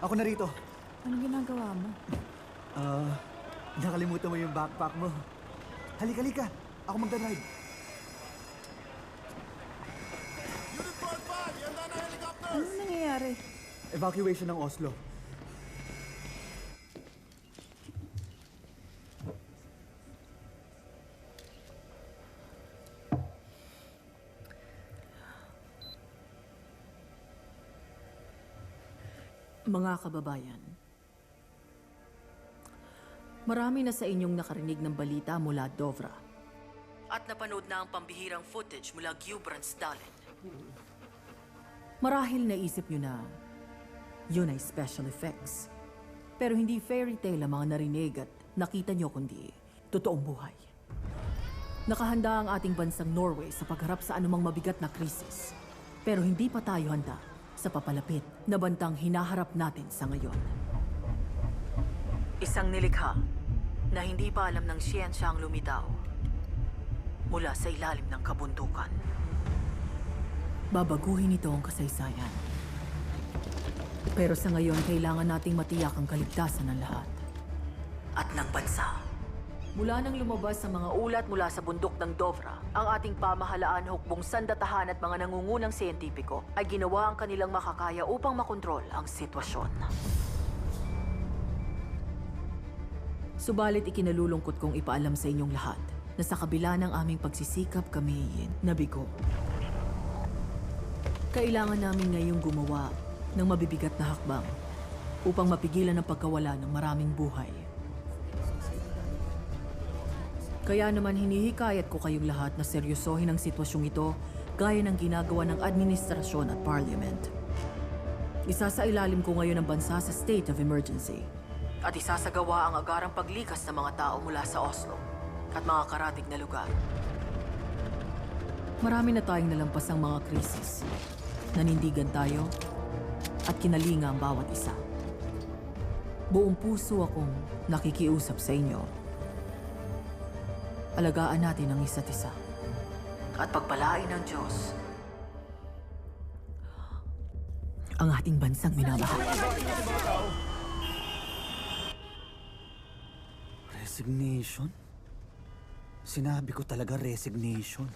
S13: Ako na rito.
S12: Anong ginagawa mo?
S13: Nakalimutan mo yung backpack mo. Halika, halika. Ako magdadrive.
S12: Ano nangyayari?
S13: Evacuation ng Oslo.
S9: Mga kababayan, Marami na sa inyong nakarinig ng balita mula Dovra. At napanood na ang pambihirang footage mula Gilbrand's Dalin. Marahil naisip nyo na yun ay special effects. Pero hindi fairy tale ang mga narinig at nakita nyo kundi totoong buhay. Nakahanda ang ating bansang Norway sa pagharap sa anumang mabigat na krisis. Pero hindi pa tayo handa sa papalapit na bantang hinaharap natin sa ngayon. Isang nilikha na hindi pa alam ng siyensya ang lumitaw mula sa ilalim ng kabundukan. Babaguhin ito ang kasaysayan. Pero sa ngayon, kailangan nating matiyak ang kaligtasan ng lahat. At ng bansa. Mula nang lumabas sa mga ulat mula sa bundok ng Dovra, ang ating pamahalaan, hukbong sandatahan at mga nangungunang siyentipiko ay ginawa ang kanilang makakaya upang makontrol ang sitwasyon. Subalit ikinalulungkot kong ipaalam sa inyong lahat na sa kabila ng aming pagsisikap kami nabigo. Kailangan namin ngayong gumawa ng mabibigat na hakbang upang mapigilan ang pagkawala ng maraming buhay. Kaya naman hinihikayat ko kayong lahat na seryosohin ang sitwasyong ito gaya ng ginagawa ng administrasyon at parliament. Isasailalim ko ngayon ang bansa sa state of emergency. At isasagawa ang agarang paglikas ng mga tao mula sa Oslo at mga karatig na lugar. Marami na tayong nalampasang mga krisis. Nanindigan tayo at kinalinga ang bawat isa. Buong puso akong nakikiusap sa inyo. Alagaan natin ang isa't isa. At pagpalain ng Diyos ang ating bansang minamahal.
S13: Resignation? Sinabi ko talaga resignation.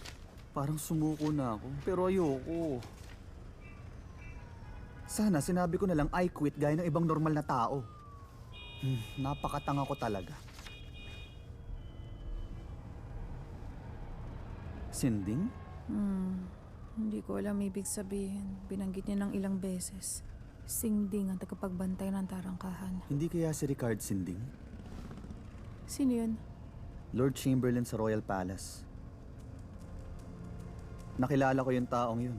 S13: Parang sumuko na ako, pero ayoko. Sana sinabi ko na lang I quit gaya ng ibang normal na tao. Napakatanga ko talaga. Sinding?
S12: Hindi ko alam ibig sabihin. Binanggit niya ng ilang beses. Sinding ang tagapagbantay ng tarangkahan.
S13: Hindi kaya si Ricard Sinding?
S12: Sino yun?
S13: Lord Chamberlain sa Royal Palace. Nakilala ko yung taong yun.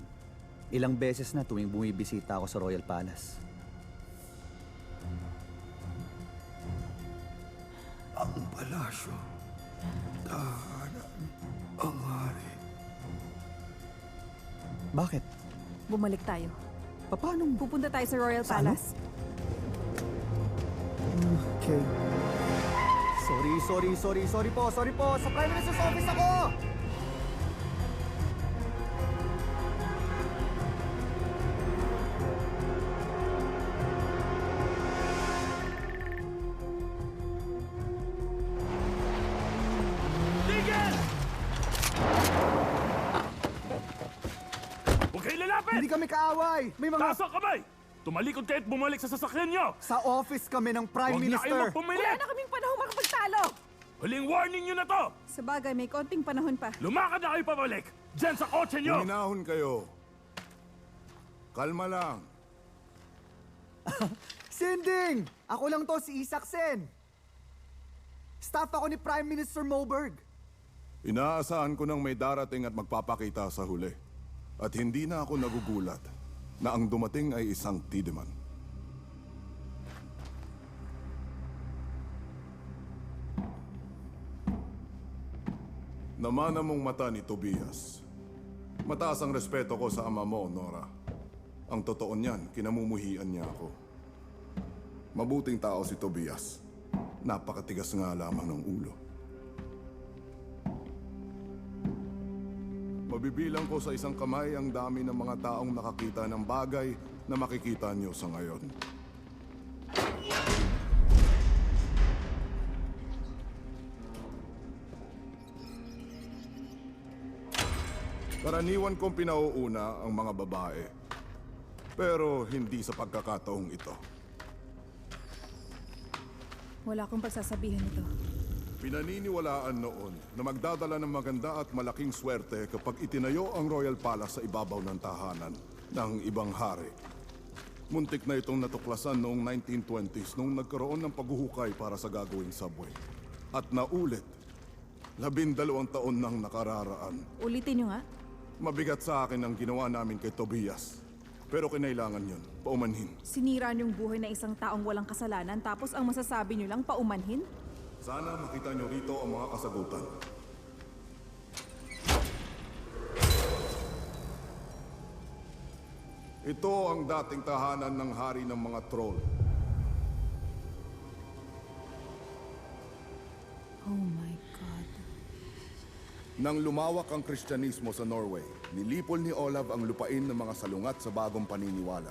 S13: Ilang beses na tuwing bumibisita ako sa Royal Palace.
S10: Ang palasyo, tahanan, ang hari.
S13: Bakit?
S12: Bumalik tayo.
S13: Paano?
S12: Pupunta tayo sa Royal Palace.
S13: Okay. Sorry po. Sa Prime Minister's office ako!
S1: Tigil! Huwag kayo lalapit!
S13: Hindi kami kaaway! May mga...
S1: Taas ang kamay! Tumalikod kayo at bumalik sa sasakyan nyo!
S13: Sa office kami ng Prime
S1: Huwag na
S13: Minister!
S1: kayo magpumilit!
S12: Wala na kaming panahon makapagtalo!
S1: Huling warning nyo na to!
S12: Sa bagay, may konting panahon pa.
S1: Lumakad na kayo pabalik! Diyan sa kotse nyo!
S4: Huminahon kayo. Kalma lang.
S13: Sinding! Ako lang to, si Isak Sen. Staff ako ni Prime Minister Moberg.
S4: Inaasahan ko nang may darating at magpapakita sa huli. At hindi na ako nagugulat na ang dumating ay isang Tiedemann. Namana mong mata ni Tobias. Mataas ang respeto ko sa ama mo, Nora. Ang totoo niyan, kinamumuhian niya ako. Mabuting tao si Tobias. Napakatigas nga lamang ng ulo. Mabibilang ko sa isang kamay ang dami ng mga taong nakakita ng bagay na makikita niyo sa ngayon. Karaniwan kong pinauuna ang mga babae. Pero hindi sa pagkakataong ito.
S12: Wala akong pagsasabihan ito.
S4: Pinaniniwalaan noon na magdadala ng maganda at malaking swerte kapag itinayo ang Royal Palace sa ibabaw ng tahanan ng ibang hari. Muntik na itong natuklasan noong 1920s nung nagkaroon ng paghuhukay para sa gagawing subway. At naulit, 12 taon nang nakararaan.
S12: Ulitin nyo nga.
S4: Mabigat sa akin ang ginawa namin kay Tobias. Pero kinailangan yun, paumanhin.
S12: Sinira niyong buhay na isang taong walang kasalanan tapos ang masasabi niyo lang paumanhin?
S4: Sana makita nyo rito ang mga kasagutan. Ito ang dating tahanan ng hari ng mga troll.
S12: Oh my God.
S4: Nang lumawak ang Kristyanismo sa Norway, nilipol ni Olav ang lupain ng mga salungat sa bagong paniniwala.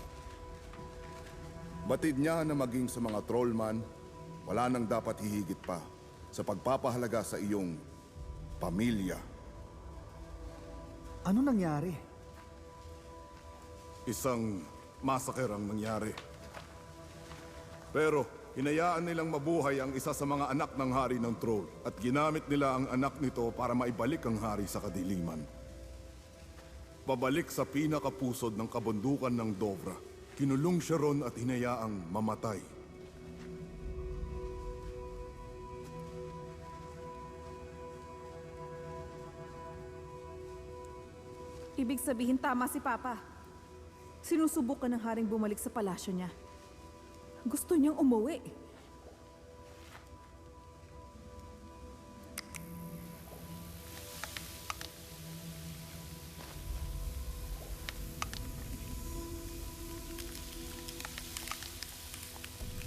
S4: Batid niya na maging sa mga trollman, wala nang dapat hihigit pa sa pagpapahalaga sa iyong pamilya.
S13: Ano nangyari?
S4: Isang massacre ang nangyari. Pero hinayaan nilang mabuhay ang isa sa mga anak ng hari ng troll at ginamit nila ang anak nito para maibalik ang hari sa kadiliman. Pabalik sa pinakapusod ng kabundukan ng Dovra, kinulong siya ron at hinayaang mamatay.
S12: Ibig sabihin tama si Papa. Sinusubukan ng haring bumalik sa palasyo niya. Gusto niyang umuwi.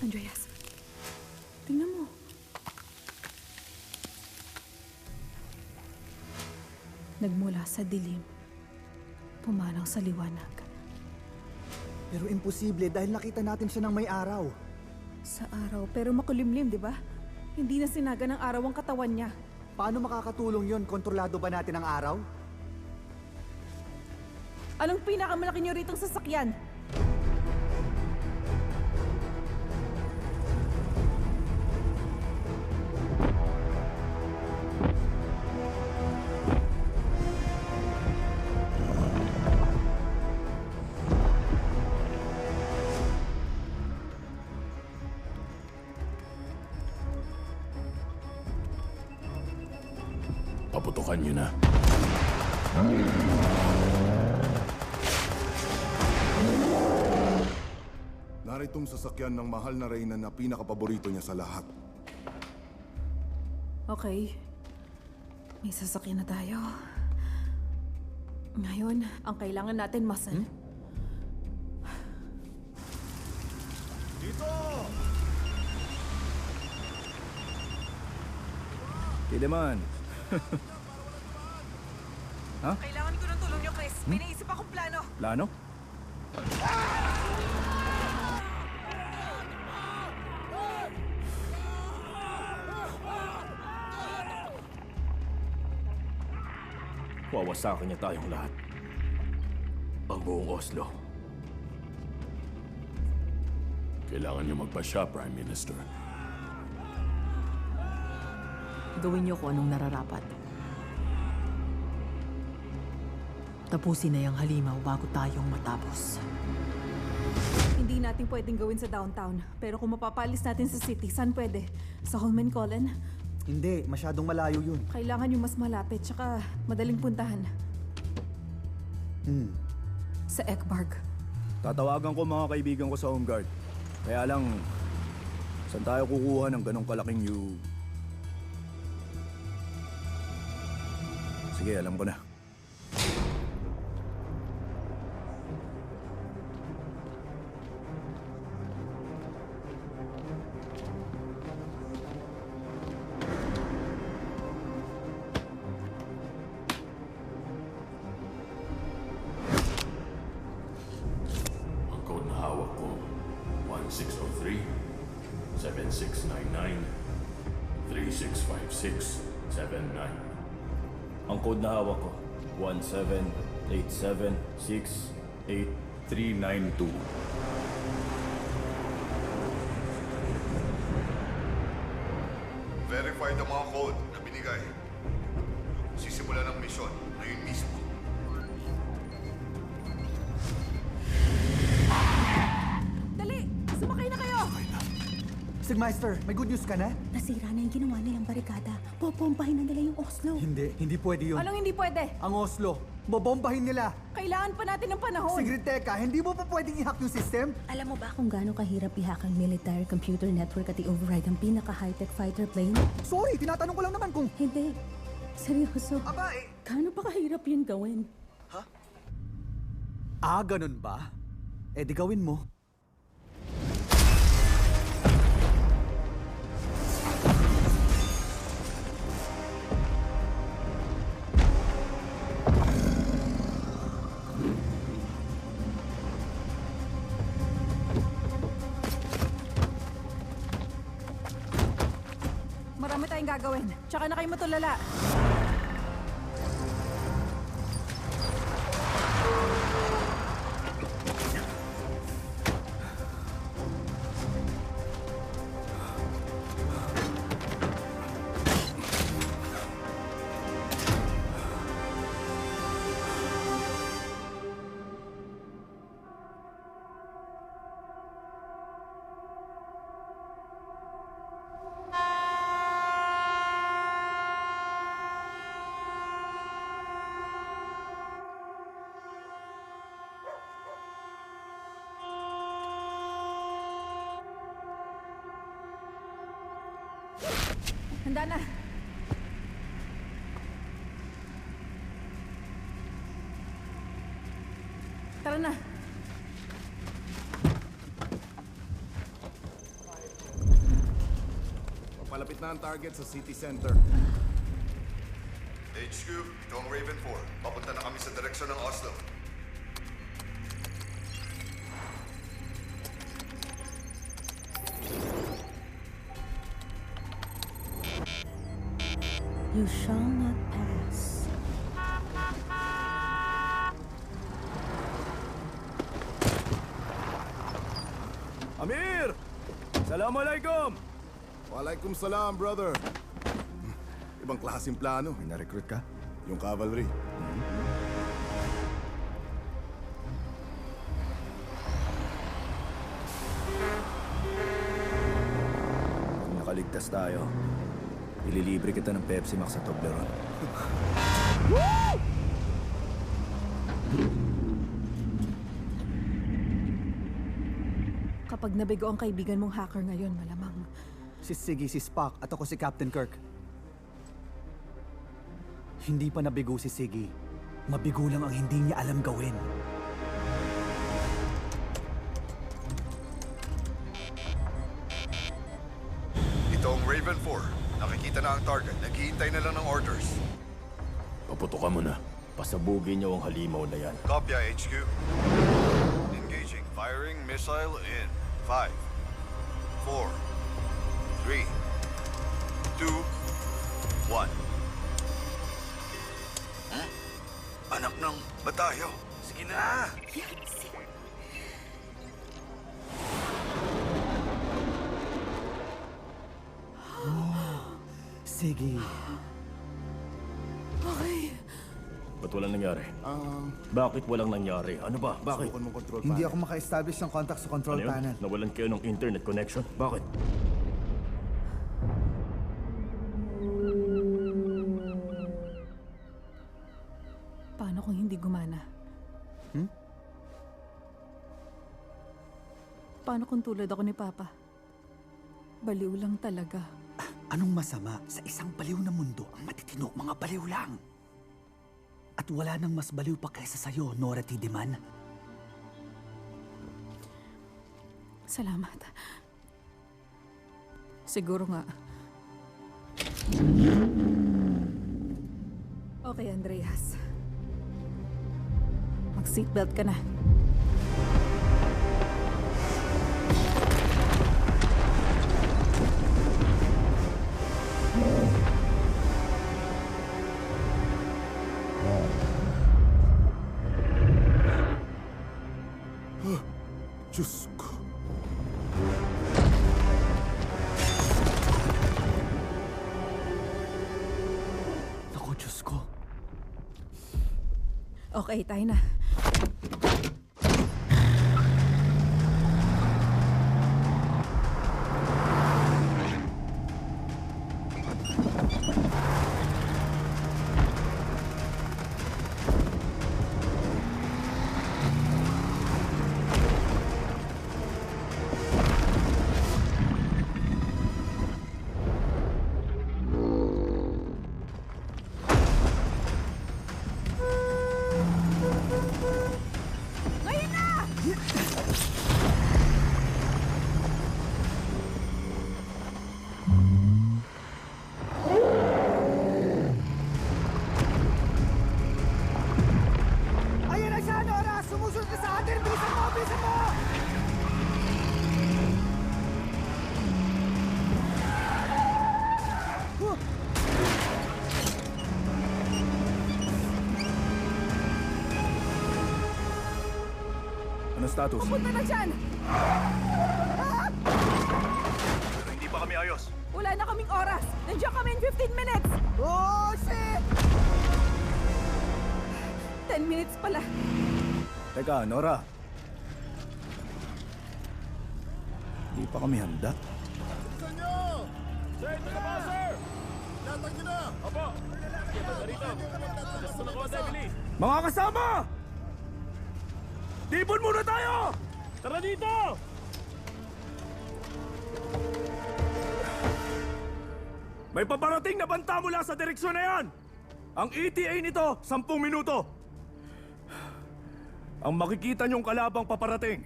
S12: Andreas, tingnan mo. Nagmula sa dilim, pumanaw sa liwanag.
S13: Pero imposible dahil nakita natin siya ng may araw.
S12: Sa araw, pero makulimlim, di ba? Hindi na sinaga ng araw ang katawan niya.
S13: Paano makakatulong yon? Kontrolado ba natin ang araw?
S12: Anong pinakamalaki niyo ritong sasakyan?
S1: Paputukan niyo na.
S4: Naritong sasakyan ng mahal na reyna na pinakapaborito niya sa lahat.
S12: Okay. May sasakyan na tayo. Ngayon, ang kailangan natin, muscle.
S6: Dito! Tileman. Ha?
S12: Kailangan ko ng tulong niyo, Chris. May naisip akong plano.
S6: Plano?
S1: Wawasakin niya tayong lahat. Ang buong Oslo. Kailangan niyo magpasya, Prime Minister.
S9: Gawin niyo kung anong nararapat. Tapusin na yung halimaw bago tayong matapos.
S12: Hindi natin pwedeng gawin sa downtown. Pero kung mapapalis natin sa city, saan pwede? Sa Holmenkollen?
S13: Hindi, masyadong malayo yun.
S12: Kailangan yung mas malapit, tsaka madaling puntahan. Sa Ekbarg.
S6: Tatawagan ko mga kaibigan ko sa Home Guard. Kaya lang, saan tayo kukuha ng ganong kalaking Sige, alam ko na.
S1: Ang code na hawak ko, 1603-7699-3656-79.
S6: Ang code na hawak ko, 1787688392.
S4: Verify ang mga code na binigay. Sisimulan ang misyon ngayon mismo.
S13: Sigmeister, may good news ka na?
S11: Nasira na yung ginawa nilang barikada. Popompahin na nila yung Oslo.
S13: Hindi pwede yun.
S12: Anong hindi pwede?
S13: Ang Oslo, bobombahin nila.
S12: Kailangan pa natin ng panahon.
S13: Sigrid, teka, hindi mo pa pwedeng i-hack yung system?
S11: Alam mo ba kung gaano kahirap i-hack ang military computer network at i-override ang pinaka-high-tech fighter plane?
S13: Sorry, tinatanong ko lang naman kung...
S11: Hindi. Seryoso.
S13: Aba,
S11: Gaano pa kahirap yun gawin?
S13: ganun ba? Eh di gawin mo.
S12: Marami tayong gagawin. Tsaka na kayo matulala. Handa na. Tara na.
S4: Papalapit na ang target sa city center.
S18: HQ, ito ang Raven 4. Papunta na kami sa direksyon ng Oslo.
S11: You shall not pass.
S6: Amir! Assalamualaikum!
S4: Walaikum salam, brother. Ibang klaseng plano.
S10: May na-recruit ka?
S4: Yung cavalry.
S10: Kung nakaligtas tayo, ililibre kita ng Pepsi Max sa Toblerone.
S12: Kapag nabigo ang kaibigan mong hacker ngayon, malamang.
S13: Si Siggy, si Spock, at ako si Captain Kirk. Hindi pa nabigo si Siggy. Mabigo lang ang hindi niya alam gawin.
S18: Ito ang Raven 4. Nakikita na ang target. Naghihintay na lang ng orders.
S7: Paputukan mo na. Pasabugin niyo ang halimaw na yan.
S18: Copy, HQ. Engaging. Firing missile in 5, 4, 3, 2, 1. Anak ng batayo. Sige na!
S13: Sige.
S12: Okay.
S7: Ba't walang nangyari? Bakit walang nangyari? Ano ba? Bakit?
S4: Subukan mong control
S13: Hindi
S4: panel.
S13: ako maka-establish ng contact sa control
S7: Ano yun?
S13: panel.
S7: Nawalan kayo ng internet connection? Bakit?
S12: Paano kung hindi gumana? Paano kung tulad ako ni Papa? Baliw lang talaga.
S13: Anong masama sa isang baliw na mundo ang matitino mga baliw lang? At wala nang mas baliw pa kaysa sa'yo, Nora Tideman.
S12: Salamat. Siguro nga. Okay, Andreas. Mag-seatbelt ka na.
S4: Diyos ko.
S13: Naku, Diyos ko.
S12: Okay, tayo na.
S6: Ano status?
S12: Pupunta na dyan!
S6: Pero hindi pa kami ayos.
S12: Wala na kaming oras! Nandiyan kami in 15 minutes!
S13: Oh, shit!
S12: 10 minutes pala.
S6: Teka, Nora. Hindi pa kami handa.
S1: Sir, ito na po, sir! Latag nyo na! Opo! Dito! Just na ko, bilis!
S6: Mga kasama! Tipon muna tayo!
S1: Tara dito!
S6: May paparating na banta mula sa direksyon na yan! Ang ETA nito, 10 minuto. Ang makikita niyong kalabang paparating,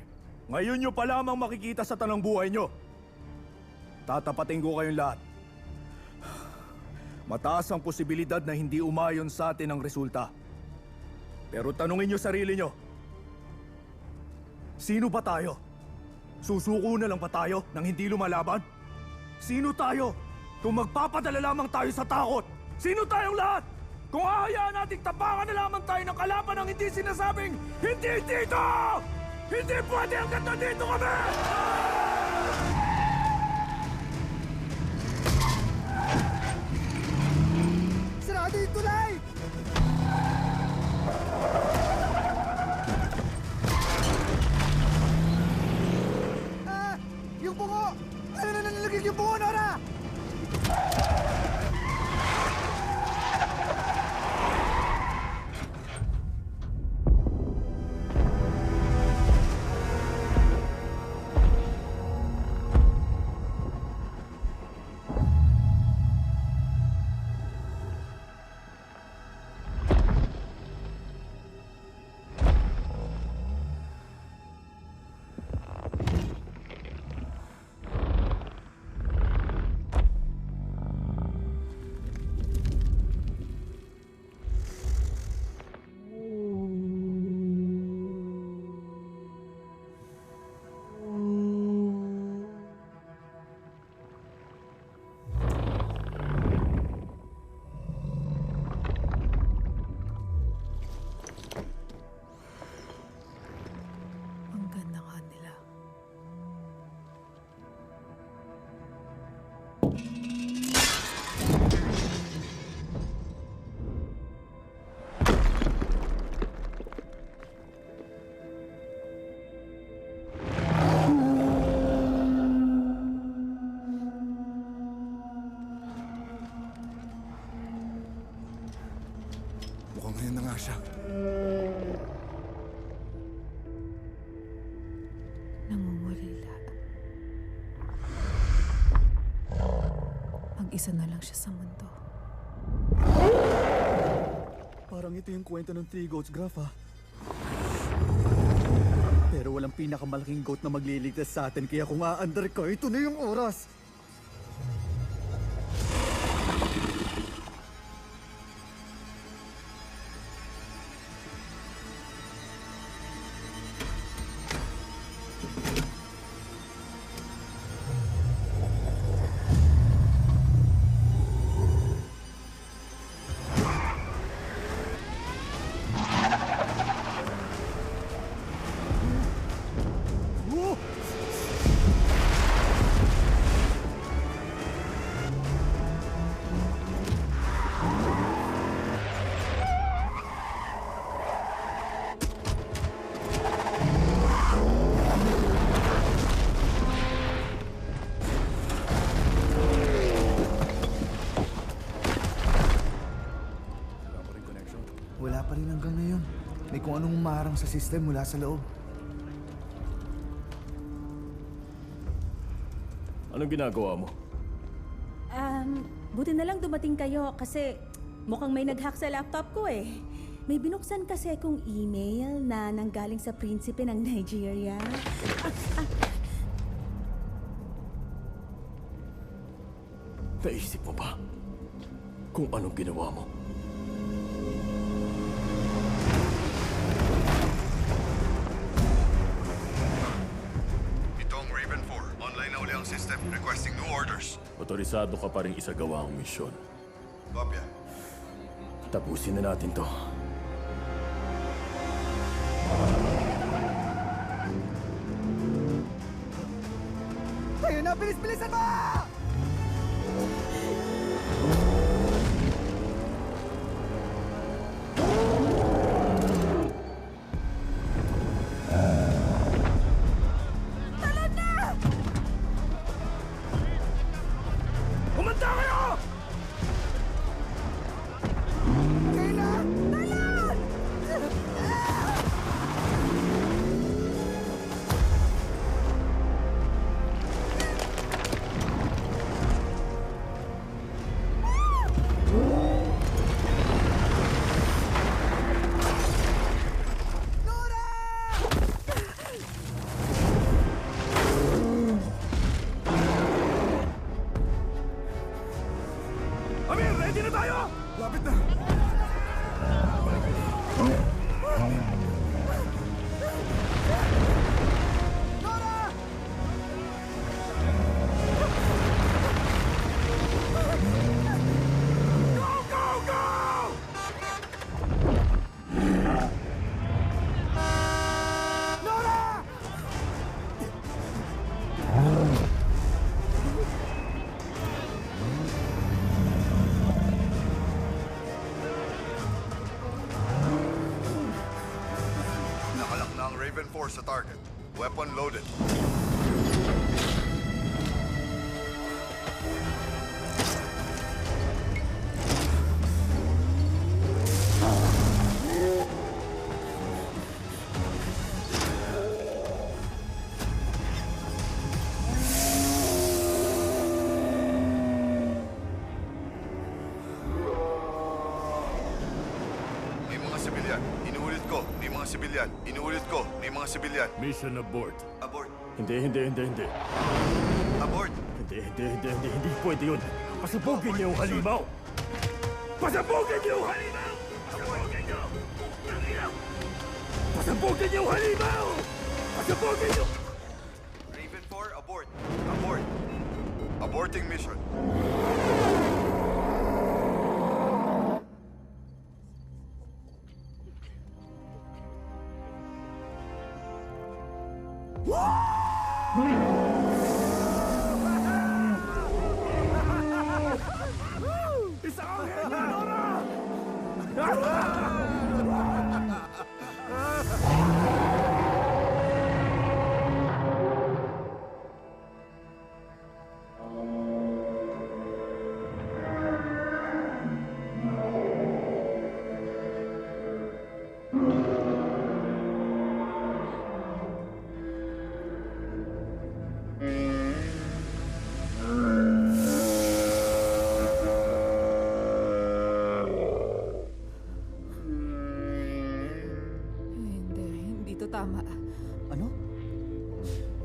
S6: ngayon niyo pa lamang makikita sa tanang buhay niyo. Tatapatin ko kayong lahat. Mataas ang posibilidad na hindi umayon sa atin ang resulta. Pero tanungin niyo sarili niyo, sino ba tayo? Susuko na lang ba tayo nang hindi lumalaban? Sino tayo kung magpapadala lamang tayo sa takot? Sino tayong lahat? Kung hahayaan nating tapangan na lamang tayo ng kalaban ng hindi sinasabing, hindi dito! Hindi pwede hanggat nandito kami!
S13: Sarado yung tulay! Yung bungo! Ano na nalagay yung bungo, Nora?
S4: Mukhang ngayon na nga siya.
S12: Namumulila. Mag-isa na lang siya sa mundo.
S13: Parang ito yung kwento ng Three Goats Graph, ha? Pero walang pinakamalaking goat na magliligtas sa atin, kaya kung aandar ka, ito na yung oras!
S10: Wala pa rin hanggang ngayon. May kung anong umarang sa system mula sa loob.
S6: Anong ginagawa mo?
S11: Buti na lang dumating kayo kasi mukhang may nag-hack sa laptop ko eh. May binuksan kasi akong email na nanggaling sa prinsipe ng Nigeria.
S6: Naisip mo ba kung anong ginawa mo?
S18: Itong Raven 4, online na uli ang system, requesting new orders.
S1: Otorisado ka pa rin isagawa ang misyon.
S18: Kopya.
S6: Tapusin na natin to.
S13: na! Bilis-bilisan mo!
S6: Kumanta kayo! Amir, ready na tayo!
S4: Lapit na!
S18: Nakalak na ang Raven 4 sa target. Weapon loaded. May mga sibilyan. Inuulit ko. May mga sibilyan. Inuulit ko. May mga sibilyan.
S1: Mission abort.
S18: Abort.
S1: Hindi.
S18: Abort.
S1: Hindi pwede yun. Pasabugin niyo yung halimaw! Pasabugin niyo yung halimaw! Pasabugin niyo yung halimaw! Pasabugin niyo!
S18: Raven 4, abort. Abort. Aborting mission.
S6: Isang anghel na, Nora!
S12: Hindi to tama.
S13: Ano?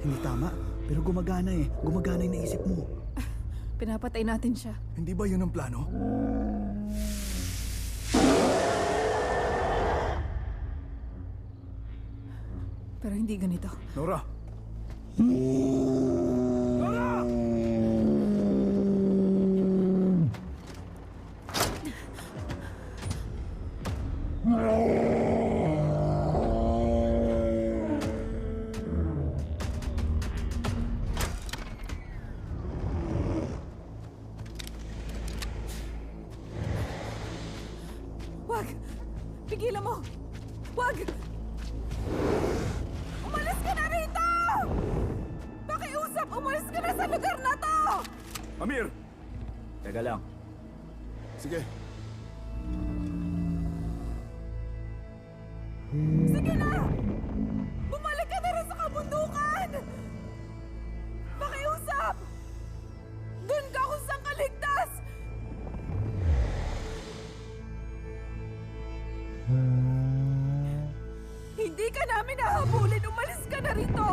S13: Hindi tama. Pero gumagana eh. Gumagana yung naisip mo.
S12: Pinapatay natin siya.
S6: Hindi ba yun ang plano?
S12: Pero hindi ganito.
S6: Nora!
S12: Wag! Pigilan mo! Wag! Umalis ka na rito! Pakiusap, umalis ka na sa lugar na to!
S6: Amir!
S13: Teka lang.
S4: Sige.
S12: Sige na! Bumalik ka na rin sa kabundukan! Pakiusap! Doon ka kung saan ka ligtas! Hindi ka namin nahabulin! Umalis ka na rito!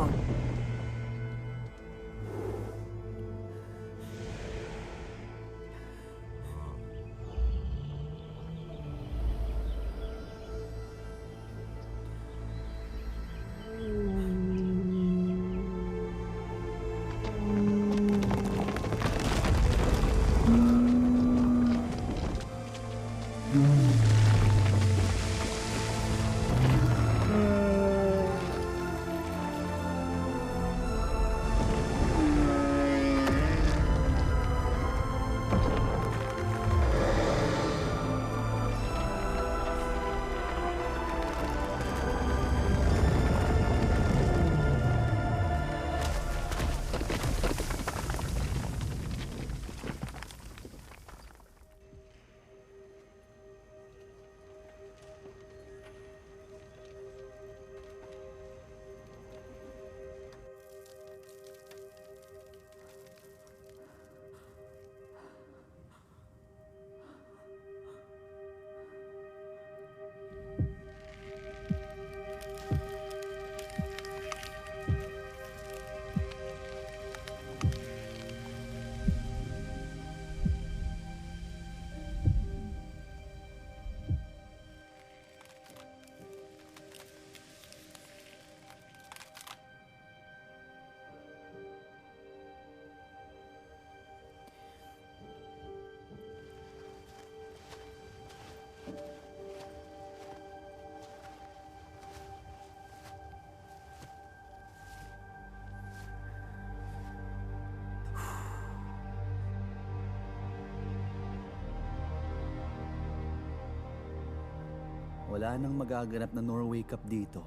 S13: wala nang magaganap na Norway Cup dito.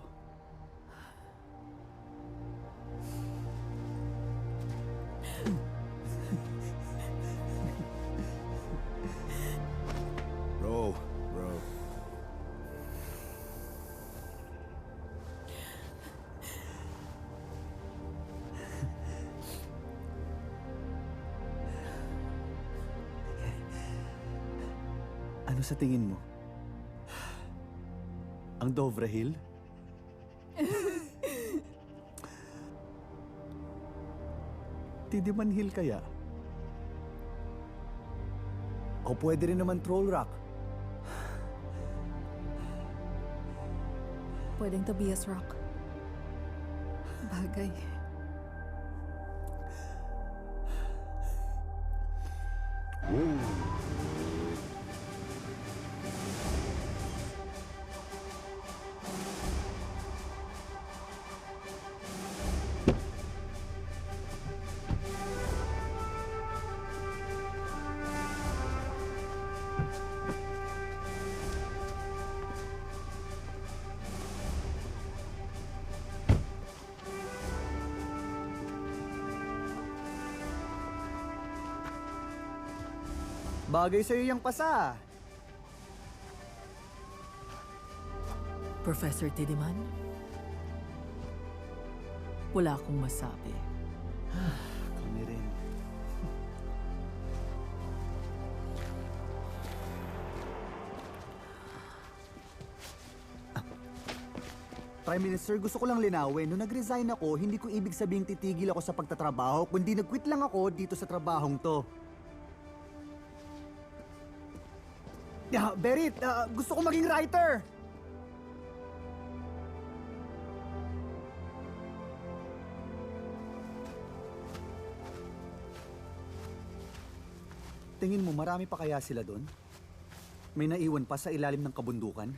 S6: Bro.
S13: Ano sa tingin mo? Ang Dovre Hill? Tidiman Hill kaya? O pwede rin naman Troll Rock?
S12: Pwedeng Tobias Rock. Bagay.
S13: Bagay sa'yo yung pasa.
S9: Professor Tidiman? Wala akong masabi.
S13: Kami rin. Prime Minister, gusto ko lang linawin, nung nag-resign ako, hindi ko ibig sabihing titigil ako sa pagtatrabaho, kundi nag-quit lang ako dito sa trabahong to. Berit, gusto ko maging writer! Tingin mo, marami pa kaya sila doon? May naiwan pa sa ilalim ng kabundukan?